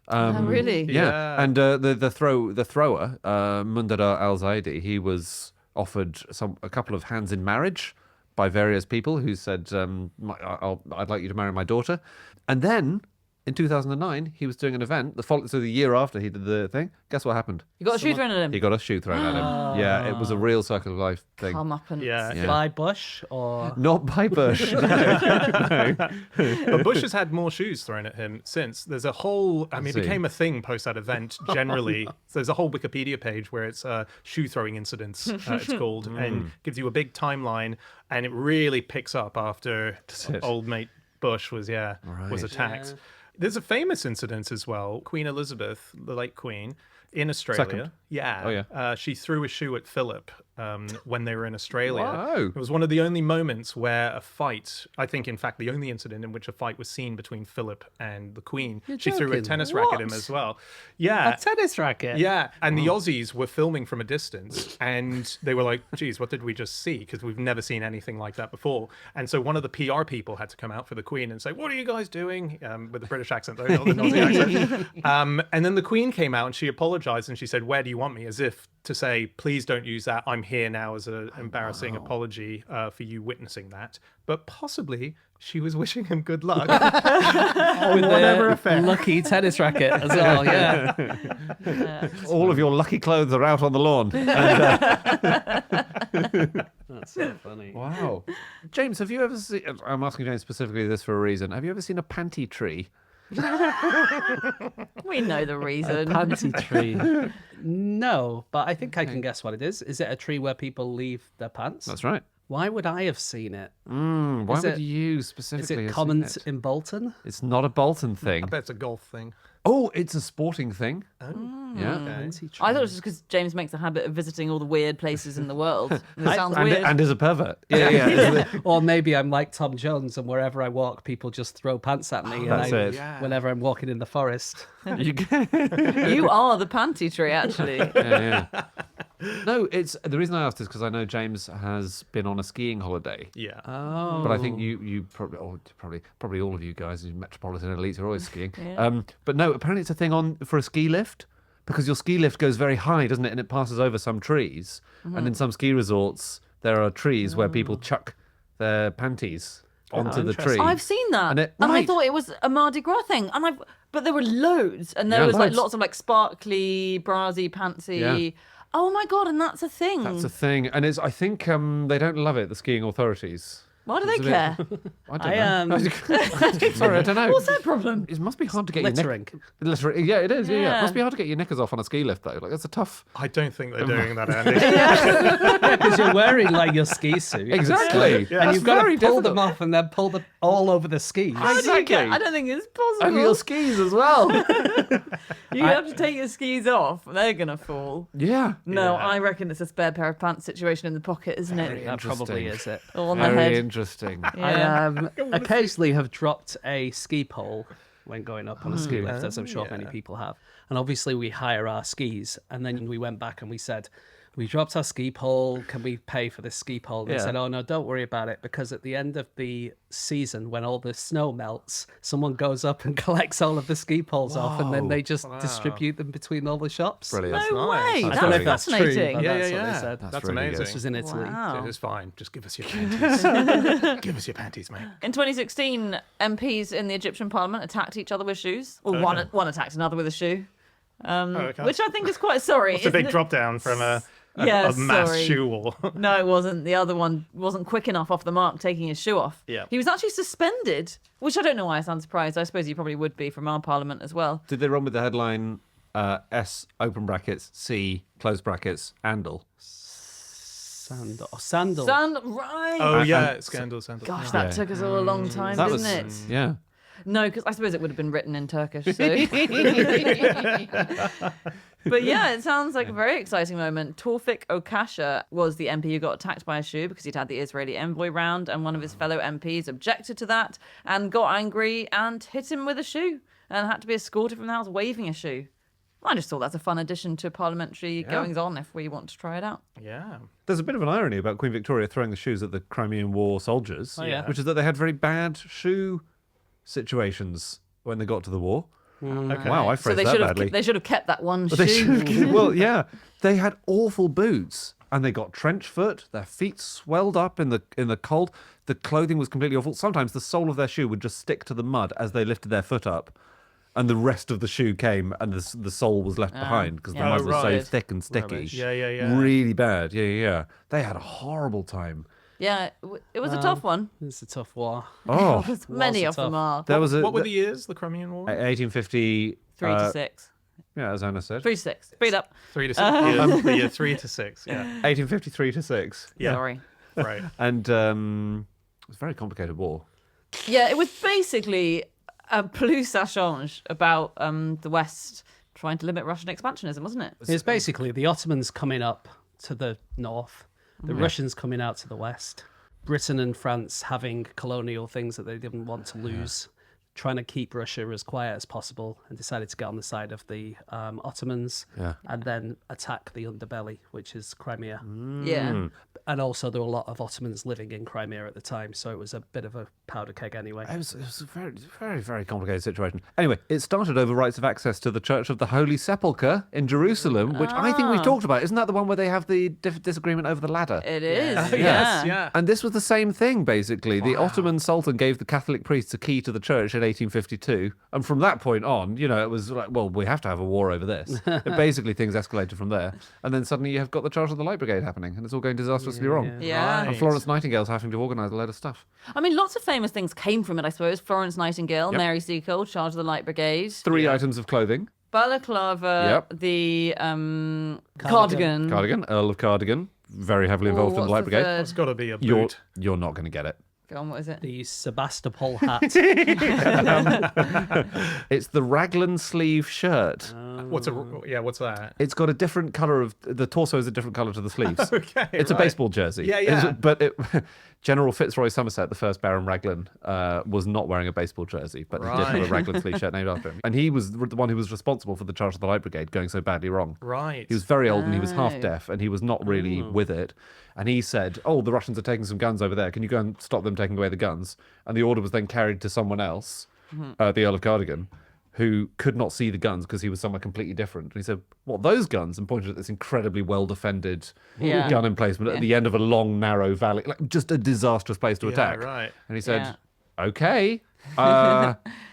Oh, really? Yeah. And the thrower, Mundadar Al Zaidi, he was offered a couple of hands in marriage by various people who said, "I'd like you to marry my daughter," and then. In 2009, he was doing an event. So the year after he did the thing, guess what happened? You got a shoe thrown at him? He got a shoe thrown at him. Yeah, it was a real circle of life thing. Come up and... Yeah. By Bush or... Not by Bush. No. But Bush has had more shoes thrown at him since. There's a whole, it became a thing post that event generally. So there's a whole Wikipedia page where it's shoe throwing incidents, it's called, and gives you a big timeline, and it really picks up after old mate Bush was attacked. Yeah. There's a famous incident as well. Queen Elizabeth, the late Queen, in Australia. Second. Yeah. Oh, yeah. She threw a shoe at Philip when they were in Australia. Wow. It was one of the only moments where a fight, I think, in fact, the only incident in which a fight was seen between Philip and the Queen. You're She threw a joking. tennis racket at him as well. Yeah. A tennis racket? Yeah, and the Aussies were filming from a distance, and they were like, geez, what did we just see? Because we've never seen anything like that before. And so one of the PR people had to come out for the Queen and say, what are you guys doing? With a British accent, though, not an Aussie accent. And then the Queen came out and she apologized and she said, where do you want me? As if to say, please don't use that. I'm here now as an embarrassing apology for you witnessing that. But possibly she was wishing him good luck. With whatever the affair. lucky tennis racket as well, yeah. All of your lucky clothes are out on the lawn. That's so funny. Wow. James, have you ever seen... I'm asking James specifically this for a reason. Have you ever seen a panty tree? We know the reason. Panty tree. No, but I think I can guess what it is. Is it a tree where people leave their pants? That's right. Why would I have seen it? Why Is would it- you Is specifically it have common seen it? in Bolton? It's not a Bolton thing. I bet it's a golf thing. Oh, it's a sporting thing. Yeah. Panty tree. I thought it was just because James makes a habit of visiting all the weird places in the world. It sounds And, weird. and is a pervert. Yeah. Or maybe I'm like Tom Jones, and wherever I walk, people just throw pants at me. That's it. Yeah. Whenever I'm walking in the forest. You You are the panty tree, actually. yeah. No, it's the reason I asked is because I know James has been on a skiing holiday. Yeah. But I think you probably all of you guys, you metropolitan elites, are always skiing. Yeah. But no, apparently it's a thing for a ski lift because your ski lift goes very high, doesn't it? And it passes over some trees. And in some ski resorts, there are trees where people chuck their panties onto the tree. I've seen that, and I thought it was a Mardi Gras thing, but there were loads, and there was loads. like lots of like sparkly, brassy, pantsy. Yeah. Oh my god! And that's a thing. That's a thing, and I think they don't love it. The skiing authorities. Why do they care? I don't know. Sorry, I don't know. What's their problem? It must be hard to get Littering. Littering. Yeah, it is. Yeah. Yeah. It must be hard to get your knickers off on a ski lift, though. Like, that's a tough... I don't think they're doing that, Andy. Because you're wearing like your ski suit. Exactly. Yeah. And you've got to pull difficult. them off and then pull them all over the skis. Exactly. I don't think it's possible. And your skis as well. You have to take your skis off. They're gonna fall. Yeah. No, Yeah. I reckon it's a spare pair of pants situation in the pocket, isn't it? That probably is it. Or on the Very head. interesting. I Yeah. occasionally have dropped a ski pole when going up on a ski lift, as I'm sure many people have. And obviously we hire our skis. And then we went back and we said, we dropped our ski pole. Can we pay for this ski pole? And they Yeah. said, oh, no, don't worry about it. Because at the end of the season, when all the snow melts, someone goes up and collects all of the ski poles off. And then they just distribute them between all the shops. Brilliant. No nice. way. That's I don't know if That's that's true, fascinating. but Yeah, that's yeah, what yeah. they said. That's really good. amazing. This was in Italy. Wow. It's fine. Just give us your panties. Give us your panties, mate. In 2016, MPs in the Egyptian parliament attacked each other with shoes. Or one attacked another with a shoe. Okay. Which I think is quite sorry. It's a big isn't it? drop down from a Yeah, mass sorry. shoe war. No, it wasn't. The other one wasn't quick enough off the mark, taking his shoe off. Yeah. He was actually suspended, which I don't know why I sound surprised. I suppose he probably would be from our parliament as well. Did they run with the headline S, open brackets, C, close brackets, handle? Sandal. Sandal. Right. Oh, yeah. Scandal. Gosh, that took us all a long time, That didn't was, it? yeah. No, because I suppose it would have been written in Turkish. So. But yeah, it sounds like a very exciting moment. Tawfik Okasha was the MP who got attacked by a shoe because he'd had the Israeli envoy round, and one of his fellow MPs objected to that and got angry and hit him with a shoe and had to be escorted from the house waving a shoe. I just thought that's a fun addition to parliamentary goings-on if we want to try it out. Yeah. There's a bit of an irony about Queen Victoria throwing the shoes at the Crimean War soldiers, yeah. which is that they had very bad shoe situations when they got to the war. Okay. Wow, I So phrased they that should badly. have kept that one But they shoe. should, well, yeah, they had awful boots, and they got trench foot. Their feet swelled up in the cold. The clothing was completely awful. Sometimes the sole of their shoe would just stick to the mud as they lifted their foot up, and the rest of the shoe came, and the sole was left behind because yeah, the mud was so right. thick and sticky. Rubbish. Yeah. Really bad. Yeah. They had a horrible time. Yeah, it was a tough one. It's a tough war. Oh, Many a of them tough- are. there was a What were the years, the Crimean War? 1850. 3 to 6. Yeah, as Anna said. 3 to 6. Speed up. 3 to 6. Yeah, the year 3 to 6. Yeah. 1853 to 6. Yeah. Sorry. Right. And it was a very complicated war. Yeah, it was basically a plus-change about the West trying to limit Russian expansionism, wasn't it? It's basically the Ottomans coming up to the north, the Russians coming out to the west, Britain and France having colonial things that they didn't want to lose, trying to keep Russia as quiet as possible, and decided to get on the side of the Ottomans and then attack the underbelly, which is Crimea. Yeah. And also there were a lot of Ottomans living in Crimea at the time, so it was a bit of a powder keg anyway. It was a very, very, very complicated situation. Anyway, it started over rights of access to the Church of the Holy Sepulchre in Jerusalem, which I think we've talked about. Isn't that the one where they have the disagreement over the ladder? It is. Yes, Yeah. yeah. And this was the same thing, basically. The Ottoman Sultan gave the Catholic priests a key to the church in 1852. And from that point on, it was like, well, we have to have a war over this. Basically, things escalated from there. And then suddenly you have got the Charge of the Light Brigade happening, and it's all going disastrously wrong. Yeah. And Florence Nightingale's having to organise a load of stuff. I mean, lots of famous things came from it, I suppose. Florence Nightingale, Mary Seacole, Charge of the Light Brigade, 3 items of clothing. balaclava, Yep. the cardigan. Cardigan, Earl of Cardigan, very heavily involved in the what's Light the Brigade. third? It's got to be a You're boot. not going to get it. Go on, what is it? The Sebastopol hat. It's the raglan sleeve shirt. What's that? It's got a different colour of the torso is a different colour to the sleeves. Okay, it's a right. baseball jersey. Yeah. But General Fitzroy Somerset, the first Baron Raglan, was not wearing a baseball jersey, but he did have a Raglan fleece shirt named after him. And he was the one who was responsible for the Charge of the Light Brigade going so badly wrong. Right. He was very old and he was half deaf and he was not really with it. And he said, oh, the Russians are taking some guns over there. Can you go and stop them taking away the guns? And the order was then carried to someone else, the Earl of Cardigan, who could not see the guns because he was somewhere completely different. And he said, what, those guns? And pointed at this incredibly well-defended gun emplacement at the end of a long, narrow valley. Like, just a disastrous place to attack. Right. And he said, okay,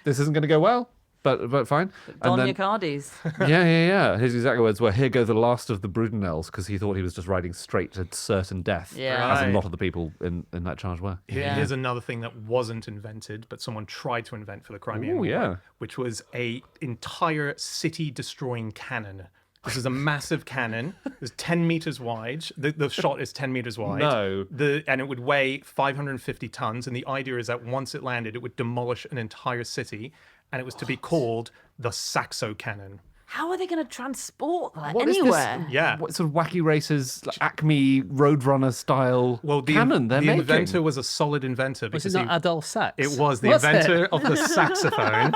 this isn't going to go well, but fine. Don And then, Yacardi's. yeah. His exact words were, here go the last of the Brudenells, because he thought he was just riding straight to certain death, Yeah. as a Right. lot of the people in that charge were. Here's another thing that wasn't invented, but someone tried to invent for the Crimean War, which was a entire city-destroying cannon. This is a massive cannon. It's 10 meters wide. The shot is 10 meters wide. No. And it would weigh 550 tons. And the idea is that once it landed, it would demolish an entire city. And it was to be called the Saxo Cannon. How are they going to transport that What is this? anywhere? Yeah. What sort of wacky races, like Acme Roadrunner style cannon they're the making? inventor was a solid inventor. Was because it not Adolf Sachs? It was. The inventor of the saxophone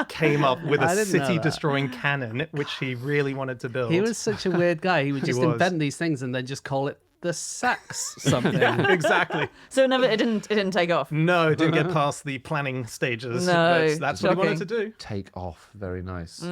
came up with a city-destroying cannon, which he really wanted to build. He was such a weird guy. He would just was. invent these things and then just call it the Sax something. Exactly. So it didn't take off. No, it didn't get past the planning stages. No, That's what he wanted to do. Take off. Very nice.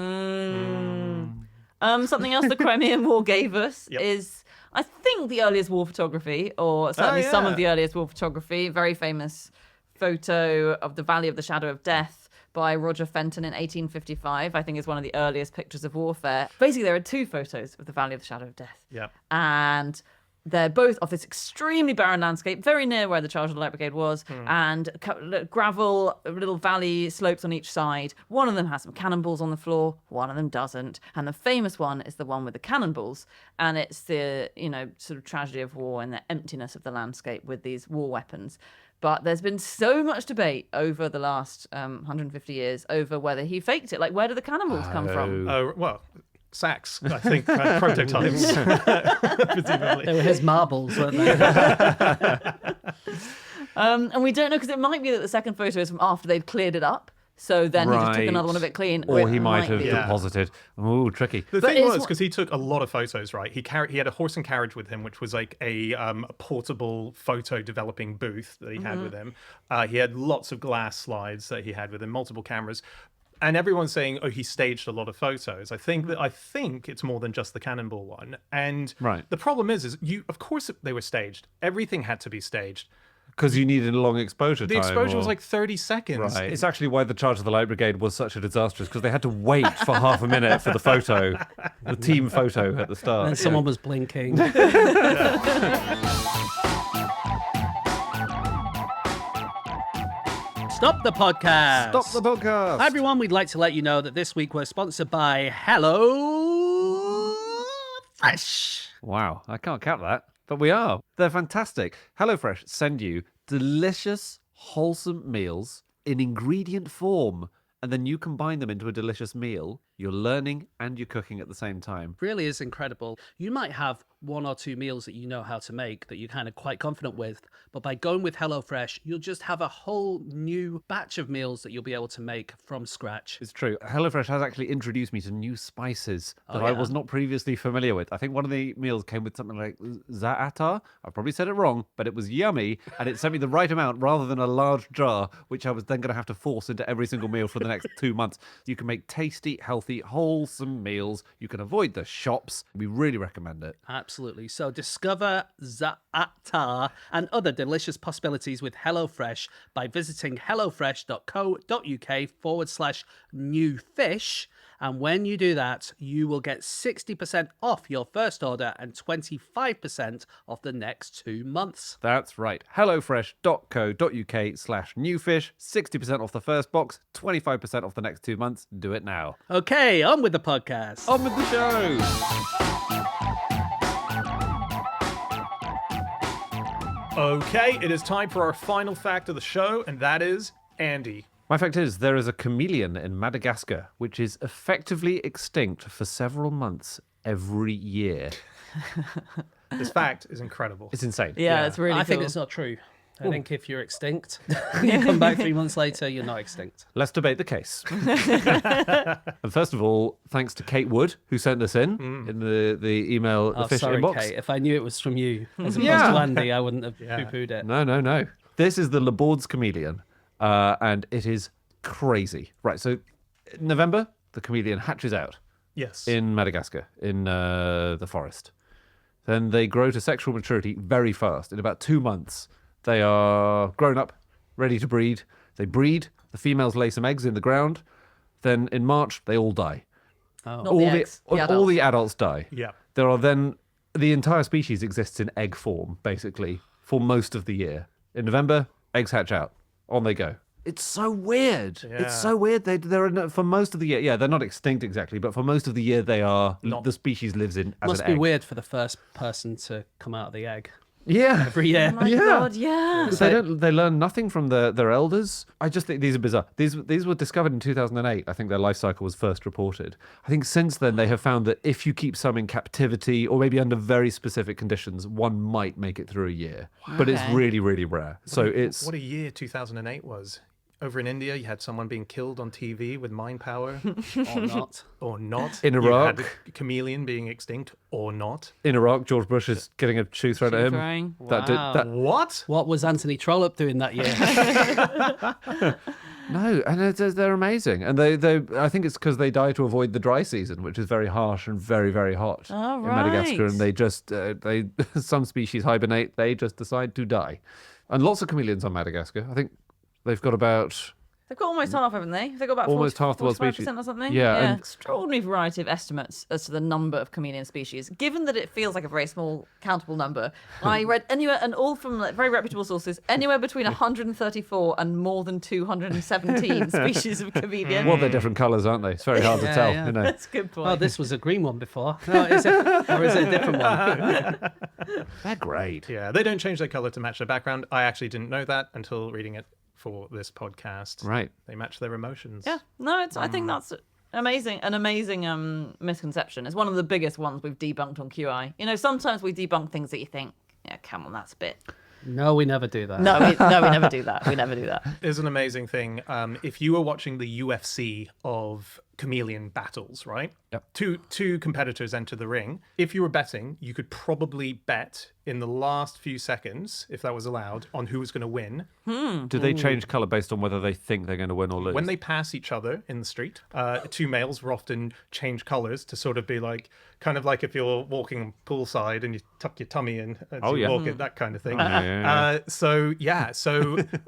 Something else the Crimean War gave us is, I think, the earliest war photography, or certainly some of the earliest war photography. Very famous photo of the Valley of the Shadow of Death by Roger Fenton in 1855, I think is one of the earliest pictures of warfare. Basically, there are two photos of the Valley of the Shadow of Death. Yeah. And they're both of this extremely barren landscape, very near where the Charge of the Light Brigade was, and gravel, little valley slopes on each side. One of them has some cannonballs on the floor, one of them doesn't. And the famous one is the one with the cannonballs. And it's the, sort of tragedy of war and the emptiness of the landscape with these war weapons. But there's been so much debate over the last 150 years over whether he faked it. Like, where do the cannonballs come from? Oh, well, Sachs, I think, prototypes. Presumably. They were his marbles, weren't they? And we don't know, because it might be that the second photo is from after they'd cleared it up. So then he just took another one of it clean. Or it he might have be. deposited. Ooh, tricky. The But thing it's was, because he took a lot of photos, right? He had a horse and carriage with him, which was like a portable photo developing booth that he had with him. He had lots of glass slides that he had with him, multiple cameras. And everyone's saying, oh, he staged a lot of photos. I think it's more than just the cannonball one. And the problem is of course they were staged. Everything had to be staged. Because you needed a long exposure The time. exposure was like 30 seconds. Right. It's actually why the Charge of the Light Brigade was such a disaster, because they had to wait for half a minute for the photo, the team photo at the start. And someone was blinking. Stop the podcast. Stop the podcast. Hi, everyone. We'd like to let you know that this week we're sponsored by Hello Fresh. Wow, I can't count that, but we are. They're fantastic. HelloFresh send you delicious, wholesome meals in ingredient form, and then you combine them into a delicious meal. You're learning and you're cooking at the same time. Really is incredible. You might have one or two meals that you know how to make that you're kind of quite confident with, but by going with HelloFresh, you'll just have a whole new batch of meals that you'll be able to make from scratch. It's true. HelloFresh has actually introduced me to new spices that I was not previously familiar with. I think one of the meals came with something like za'atar. I probably said it wrong, but it was yummy, and it sent me the right amount rather than a large jar, which I was then going to have to force into every single meal for the next 2 months. You can make tasty, healthy, wholesome meals. You can avoid the shops. We really recommend it. Absolutely. So discover za'atar and other delicious possibilities with HelloFresh by visiting hellofresh.co.uk/new fish. And when you do that, you will get 60% off your first order and 25% off the next 2 months. That's right. hellofresh.co.uk/newfish. 60% off the first box, 25% off the next 2 months. Do it now. Okay, on with the podcast. On with the show. Okay, it is time for our final fact of the show, and that is Andy. My fact is, there is a chameleon in Madagascar which is effectively extinct for several months every year. This fact is incredible. It's insane. Yeah, it's really I think cool. it's not true. I think if you're extinct, you come back 3 months later, you're not extinct. Let's debate the case. And first of all, thanks to Kate Wood, who sent this in the email, the fish sorry, inbox. Kate. If I knew it was from you as opposed to Andy, I wouldn't have poo-pooed it. No. This is the Laborde's chameleon, and it is crazy. Right, so in November, the chameleon hatches out. Yes. In Madagascar, in the forest. Then they grow to sexual maturity very fast. In about 2 months, they are grown up, ready to breed. They breed. The females lay some eggs in the ground. Then in March, they all die. Not the eggs, the all the adults die. Yeah. There are then the entire species exists in egg form, basically, for most of the year. In November, eggs hatch out. On they go. It's so weird. Yeah. It's so weird. They're for most of the year. Yeah, they're not extinct exactly, but for most of the year, they are. The species lives in as Must an be egg. weird for the first person to come out of the egg Yeah. every year. Oh my God, yeah. They learn nothing from their elders. I just think these are bizarre. These were discovered in 2008. I think their life cycle was first reported. I think since then they have found that if you keep some in captivity or maybe under very specific conditions, one might make it through a year. But it's Okay. really, really rare. So it's What a year 2008 was. Over in India, you had someone being killed on TV with mind power, Or not. or not. In You Iraq. had a chameleon being extinct, or not. in Iraq, George Bush is getting a shoe thrown at him. Throwing. Wow. What? What was Anthony Trollope doing that year? No, and they're amazing. And they I think it's because they die to avoid the dry season, which is very harsh and very, very hot Oh, in Madagascar. right. And they just, some species hibernate, they just decide to die. And lots of chameleons on Madagascar. I think they've got about... They've got almost half, haven't they? They've got about Almost half the world's 45% species. or something. Yeah, and- Extraordinary variety of estimates as to the number of chameleon species. Given that it feels like a very small countable number, I read anywhere, and all from very reputable sources, anywhere between 134 and more than 217 species of chameleon. Well, they're different colours, aren't they? It's very hard to Yeah, tell, yeah. you know. That's a good point. Oh, this was a green one before. No, is it? Or is it a different one? They're great. Yeah, they don't change their color to match their background. I actually didn't know that until reading it for this podcast. Right. They match their emotions. Yeah, no, I think that's amazing. An amazing misconception. It's one of the biggest ones we've debunked on QI. You know, sometimes we debunk things that you think, yeah, come on, that's a bit. No, we never do that. No, we never do that. We never do that. It's an amazing thing. If you were watching the UFC of chameleon battles, right? Yep. Two competitors enter the ring. If you were betting, you could probably bet in the last few seconds, if that was allowed, on who was going to win. Do they change colour based on whether they think they're going to win or lose? When they pass each other in the street, two males will often change colours to sort of be like, kind of like if you're walking poolside and you tuck your tummy in as you walk it, that kind of thing. So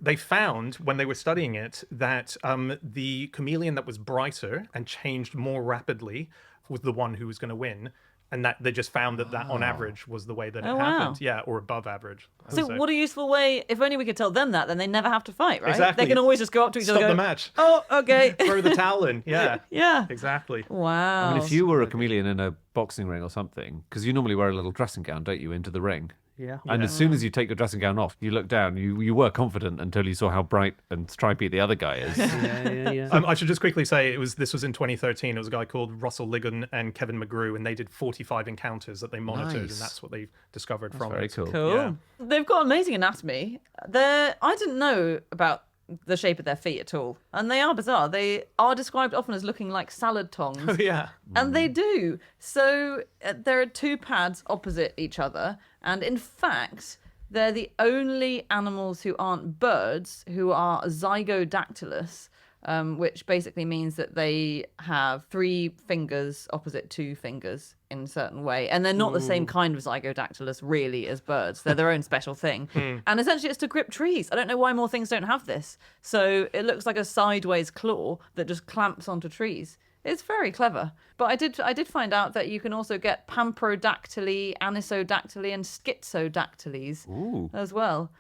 they found when they were studying it that the chameleon that was brighter and changed more rapidly was the one who was going to win. And that they just found that on average was the way that it happened. Yeah, or above average. So what a useful way. If only we could tell them that, then they never have to fight, right? Exactly. They can always just go up to each Stop other and the go, match. oh, okay. Throw the towel in. Yeah. Yeah. Exactly. Wow. I mean, if you were a chameleon in a boxing ring or something, because you normally wear a little dressing gown, don't you, into the ring? Yeah. And as soon as you take your dressing gown off, you look down, you were confident until you saw how bright and stripy the other guy is. Yeah. I should just quickly say this was in 2013. It was a guy called Russell Ligon and Kevin McGrew, and they did 45 encounters that they monitored, Nice. and that's what they discovered from Very it. cool. Cool. Yeah. They've got amazing anatomy. I didn't know about the shape of their feet at all. And they are bizarre. They are described often as looking like salad tongs. Oh, yeah. And they do. So there are two pads opposite each other. And in fact, they're the only animals who aren't birds who are zygodactylous, which basically means that they have 3 fingers opposite 2 fingers in a certain way. And they're not the same kind of zygodactylus, really, as birds. They're their own special thing. And essentially, it's to grip trees. I don't know why more things don't have this. So it looks like a sideways claw that just clamps onto trees. It's very clever. But I did find out that you can also get pamprodactyly, anisodactyly, and schizodactyles as well,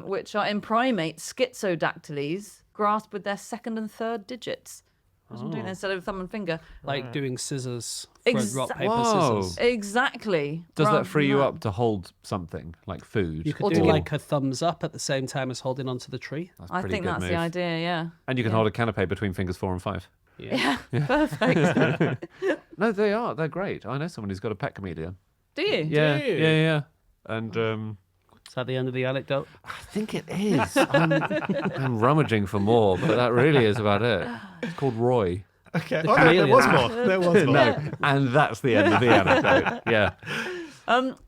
which are in primates. Schizodactyles grasp with their second and third digits. That's what I'm doing instead of thumb and finger. Like doing scissors for rock, paper, Whoa. scissors. Exactly. Does Rather that free than you that. up to hold something like food? You could Or do to- like a thumbs up at the same time as holding onto the tree. That's a I pretty think good that's move. the idea, yeah. And you can hold a canapé between fingers 4 and 5. Yeah. Perfect. No, they are. They're great. I know someone who's got a pet chameleon. Do you? Yeah, you? yeah. And Is that the end of the anecdote? I think it is. I'm rummaging for more, but that really is about it. It's called Roy. Okay. The Oh, there was chameleon. more. There was more. No, and that's the end of the anecdote. Yeah.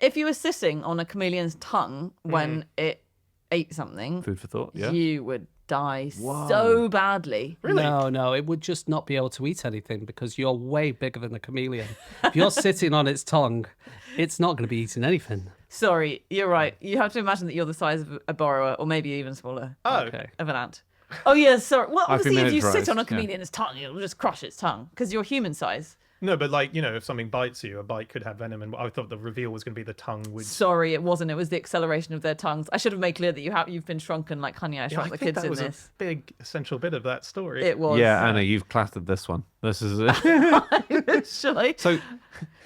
If you were sitting on a chameleon's tongue when it ate something, Food for thought. Yeah. you would die so badly. Really? No, it would just not be able to eat anything because you're way bigger than a chameleon. If you're sitting on its tongue, it's not going to be eating anything. Sorry, you're right. You have to imagine that you're the size of a borrower, or maybe even smaller, Oh, Okay. of an ant. Oh, yeah, sorry. Well, I've been obviously, if you miniaturized, sit on a yeah. chameleon's tongue, it'll just crush its tongue because you're human size. No, but like, if something bites you, a bite could have venom, and I thought the reveal was going to be the tongue would. Sorry, it wasn't. It was the acceleration of their tongues. I should have made clear that you've been shrunken like Honey, I Yeah, Shrunk I the think Kids that in was this. a big essential bit of that story. It was. Yeah, Anna, you've cluttered this one. This is it. Shall I? So,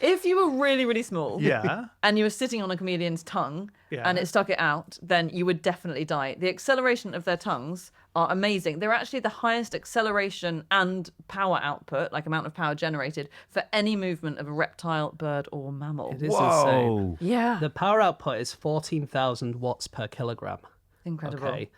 If you were really, really small, Yeah. and you were sitting on a chameleon's tongue, Yeah. and it stuck it out, then you would definitely die. The acceleration of their tongues are amazing. They're actually the highest acceleration and power output, like amount of power generated, for any movement of a reptile, bird, or mammal. It is insane. whoa. Yeah. The power output is 14,000 watts per kilogram. Incredible. Okay.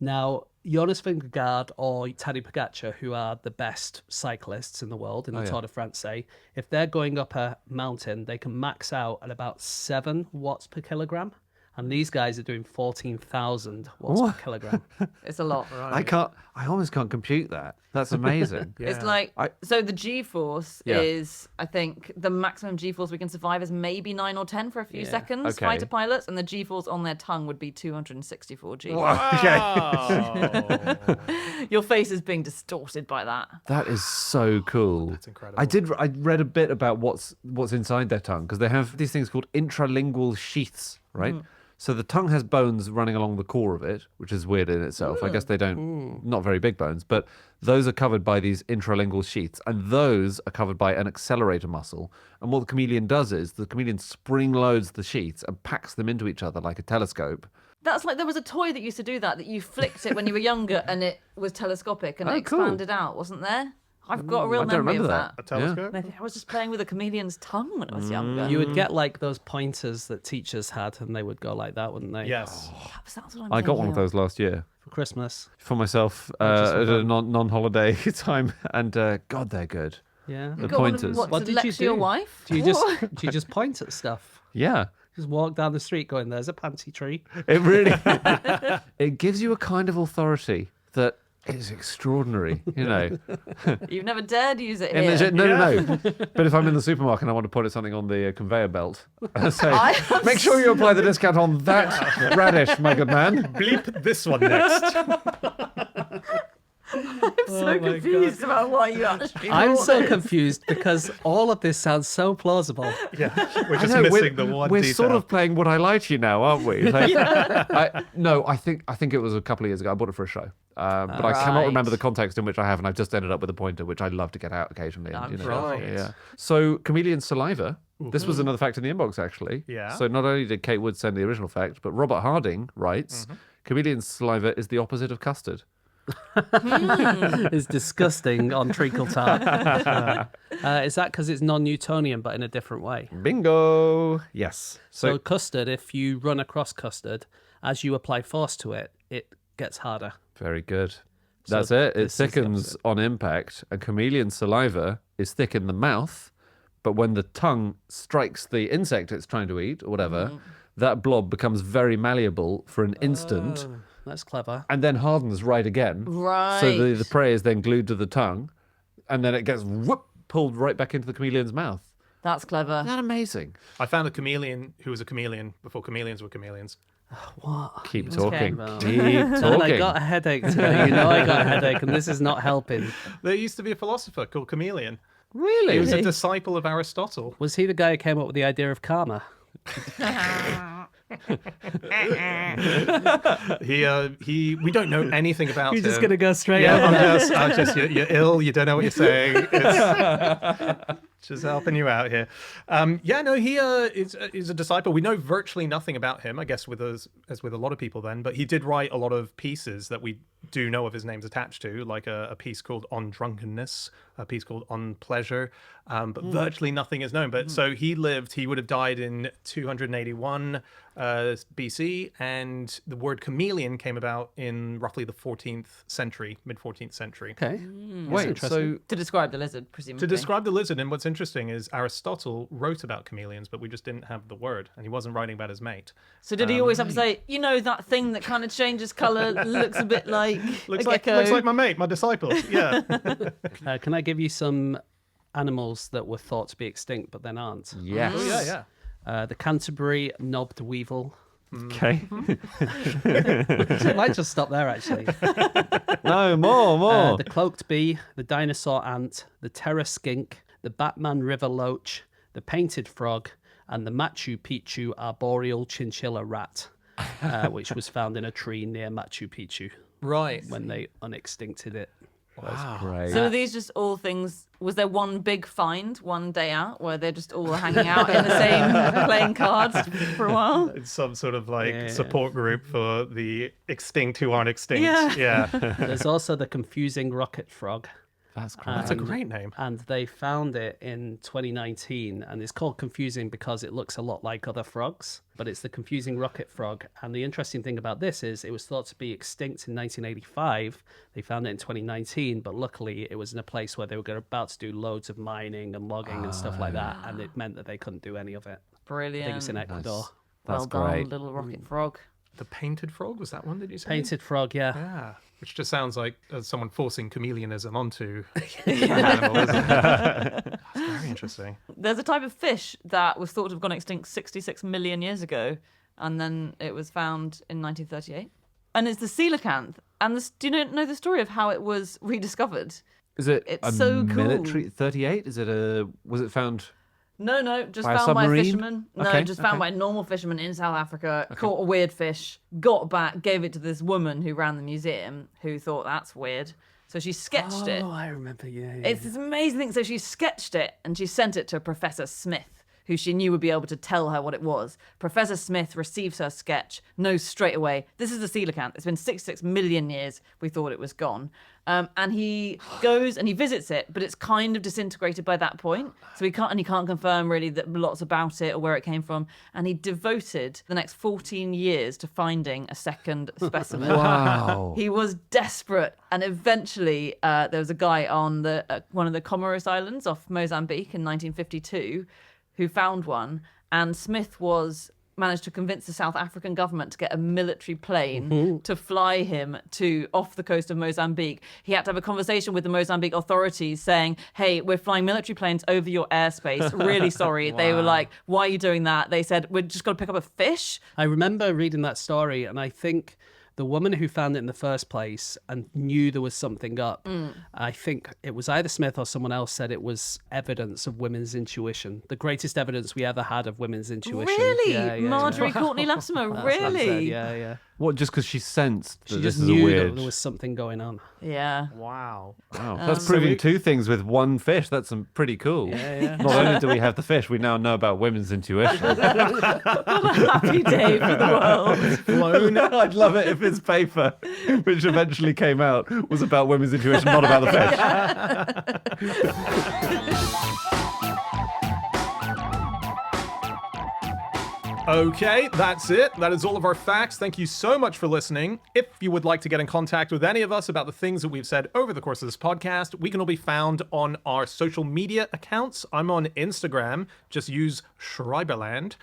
Now, Jonas Vingegaard or Tadej Pogacar, who are the best cyclists in the world in the Tour de France, say, if they're going up a mountain, they can max out at about 7 watts per kilogram. And these guys are doing 14,000 watts per kilogram. It's a lot. I almost can't compute that. That's amazing. It's like, so the G-force Yeah. is, I think, the maximum G-force we can survive is maybe 9 or 10 for a few seconds, Okay. fighter pilots, and the G-force on their tongue would be 264 G. Wow. Your face is being distorted by that. That is so cool. That's incredible. I read a bit about what's inside their tongue because they have these things called intralingual sheaths, right? So the tongue has bones running along the core of it, which is weird in itself. I guess they don't, not very big bones, but those are covered by these intralingual sheaths, and those are covered by an accelerator muscle. And what the chameleon does is the chameleon spring loads the sheaths and packs them into each other like a telescope. That's like, there was a toy that used to do that you flicked it when you were younger and it was telescopic and it cool. expanded out, wasn't there? I've got a real I don't memory of remember that. A telescope? Maybe I was just playing with a chameleon's tongue when I was younger. You would get like those pointers that teachers had, and they would go like that, wouldn't they? Yes. That's what I'm I got one of thinking those last year For Christmas. for myself at a non-holiday time, and God, they're good. Yeah. The You got one of- pointers. What, What to did you lecture your do? wife? Do you just point at stuff? Yeah. Just walk down the street going, there's a panty tree. It really it gives you a kind of authority that is extraordinary, you know. You've never dared use it And here. no. But if I'm in the supermarket and I want to point at something on the conveyor belt, I say, I am make sure you apply the discount on that radish, my good man. Bleep this one next. I'm so confused about why you actually I'm bought so this. confused because all of this sounds so plausible. Yeah, we're I just know, missing the one we're detail. sort of playing Would I Lie to You now, aren't we? Like, I think it was a couple of years ago. I bought it for a show. But I cannot Right. remember the context in which I have, and I've just ended up with a pointer, which I love to get out occasionally. And, I'm you know, sure. Right. Yeah. So, chameleon saliva. This was another fact in the inbox, actually. Yeah. So, not only did Kate Wood send the original fact, but Robert Harding writes chameleon saliva is the opposite of custard. It's disgusting on treacle tart. Is that because it's non-Newtonian but in a different way? Bingo. Yes. So custard, if you run across custard, as you apply force to it, it gets harder. Very good. So That's it. It this is the thickens opposite. on impact. And chameleon saliva is thick in the mouth, but when the tongue strikes the insect it's trying to eat or whatever, that blob becomes very malleable for an instant That's clever. and then hardens right again. Right. So the prey is then glued to the tongue, and then it gets pulled right back into the chameleon's mouth. That's clever. Isn't that amazing? I found a chameleon who was a chameleon before chameleons were chameleons. Keep Okay. talking. Well. Keep And talking. I got a headache today. You know I got a headache, and this is not helping. There used to be a philosopher called Chameleon. Really? He was a disciple of Aristotle. Was he the guy who came up with the idea of karma? We don't know anything about You're him. just gonna go straight Yeah, over. I'm just you're ill. You don't know what you're saying. It's just helping you out here. He is a disciple. We know virtually nothing about him. I guess with us, as with a lot of people then, but he did write a lot of pieces that we do know of his names attached to, like a piece called On Drunkenness, a piece called On Pleasure, but virtually nothing is known. But so he would have died in 281 BC, and the word chameleon came about in roughly the 14th century, mid-14th century. Okay. Wait, so To describe the lizard, presumably. To describe the lizard, and what's interesting is Aristotle wrote about chameleons, but we just didn't have the word, and he wasn't writing about his mate. So did he always have to say, that thing that kind of changes colour, looks a bit like a gecko? Looks like my mate, my disciple. Yeah. Can I give you some animals that were thought to be extinct but then aren't? yes. Oh, yeah. The Canterbury knobbed weevil. Okay. I might just stop there, actually. No, more. The cloaked bee, the dinosaur ant, the terror skink, the Batman river loach, the painted frog, and the Machu Picchu arboreal chinchilla rat, which was found in a tree near Machu Picchu Right. when they unextincted it. That's great. So are these just all things? Was there one big find one day out where they're just all hanging out in the same playing cards for a while? It's some sort of support group for the extinct who aren't extinct. Yeah. There's also the confusing rocket frog. That's great. That's a great name. And they found it in 2019, and it's called confusing because it looks a lot like other frogs, but it's the confusing rocket frog. And the interesting thing about this is it was thought to be extinct in 1985. They found it in 2019, but luckily it was in a place where they were about to do loads of mining and logging and stuff like that, and it meant that they couldn't do any of it. Brilliant. I think it's in Ecuador. That's well done, great. little rocket frog. The painted frog, was that one, did you say? Painted frog, yeah. Yeah. Which just sounds like someone forcing chameleonism onto an animal, isn't it? That's very interesting. There's a type of fish that was thought to have gone extinct 66 million years ago, and then it was found in 1938. And it's the coelacanth. And do you know the story of how it was rediscovered? Is it It's a so cool. military 38? Was it found? No, just By a found by a submarine? fisherman. No, Okay, just found by a normal fisherman in South Africa, caught a weird fish, got back, gave it to this woman who ran the museum, who thought that's weird. So she sketched it. Oh, I remember, yeah. It's this amazing thing. So she sketched it and she sent it to Professor Smith, who she knew would be able to tell her what it was. Professor Smith receives her sketch, knows straight away, this is a coelacanth. It's been 66 million years. We thought it was gone. And he goes and he visits it, but it's kind of disintegrated by that point. So he can't confirm really that lots about it or where it came from. And he devoted the next 14 years to finding a second specimen. Wow. He was desperate, and eventually there was a guy on one of the Comoros Islands off Mozambique in 1952 who found one, and Smith managed to convince the South African government to get a military plane to fly him off the coast of Mozambique. He had to have a conversation with the Mozambique authorities saying, hey, we're flying military planes over your airspace. Really sorry. Wow. They were like, why are you doing that? They said, we're just going to pick up a fish. I remember reading that story, and I think the woman who found it in the first place and knew there was something up, I think it was either Smith or someone else said it was evidence of women's intuition. The greatest evidence we ever had of women's intuition. Really? Yeah, Marjorie Courtney Latimer, That's what I said, really? yeah. What? Just because she sensed that She this just is a knew weird. that there was something going on. Yeah. Wow. Wow, that's proving two things with one fish. That's pretty cool. Yeah. Not only do we have the fish, we now know about women's intuition. What a happy day for the world. Blown. I'd love it if his paper, which eventually came out, was about women's intuition, not about the fish. Okay, that's it. That is all of our facts. Thank you so much for listening. If you would like to get in contact with any of us about the things that we've said over the course of this podcast, we can all be found on our social media accounts. I'm on Instagram. Just use Schreiberland.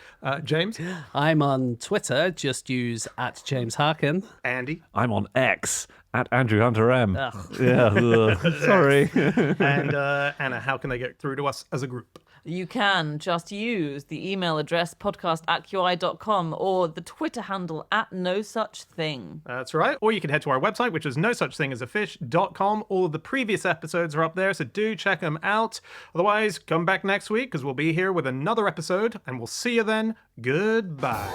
James? I'm on Twitter. Just use @JamesHarkin. Andy? I'm on X at Andrew Hunter M. Yeah, sorry. And Anna, how can they get through to us as a group? You can just use the email address podcast@qi.com or the Twitter handle @nosuchthing. That's right. Or you can head to our website, which is nosuchthingasafish.com. All of the previous episodes are up there, so do check them out. Otherwise, come back next week because we'll be here with another episode, and we'll see you then. Goodbye.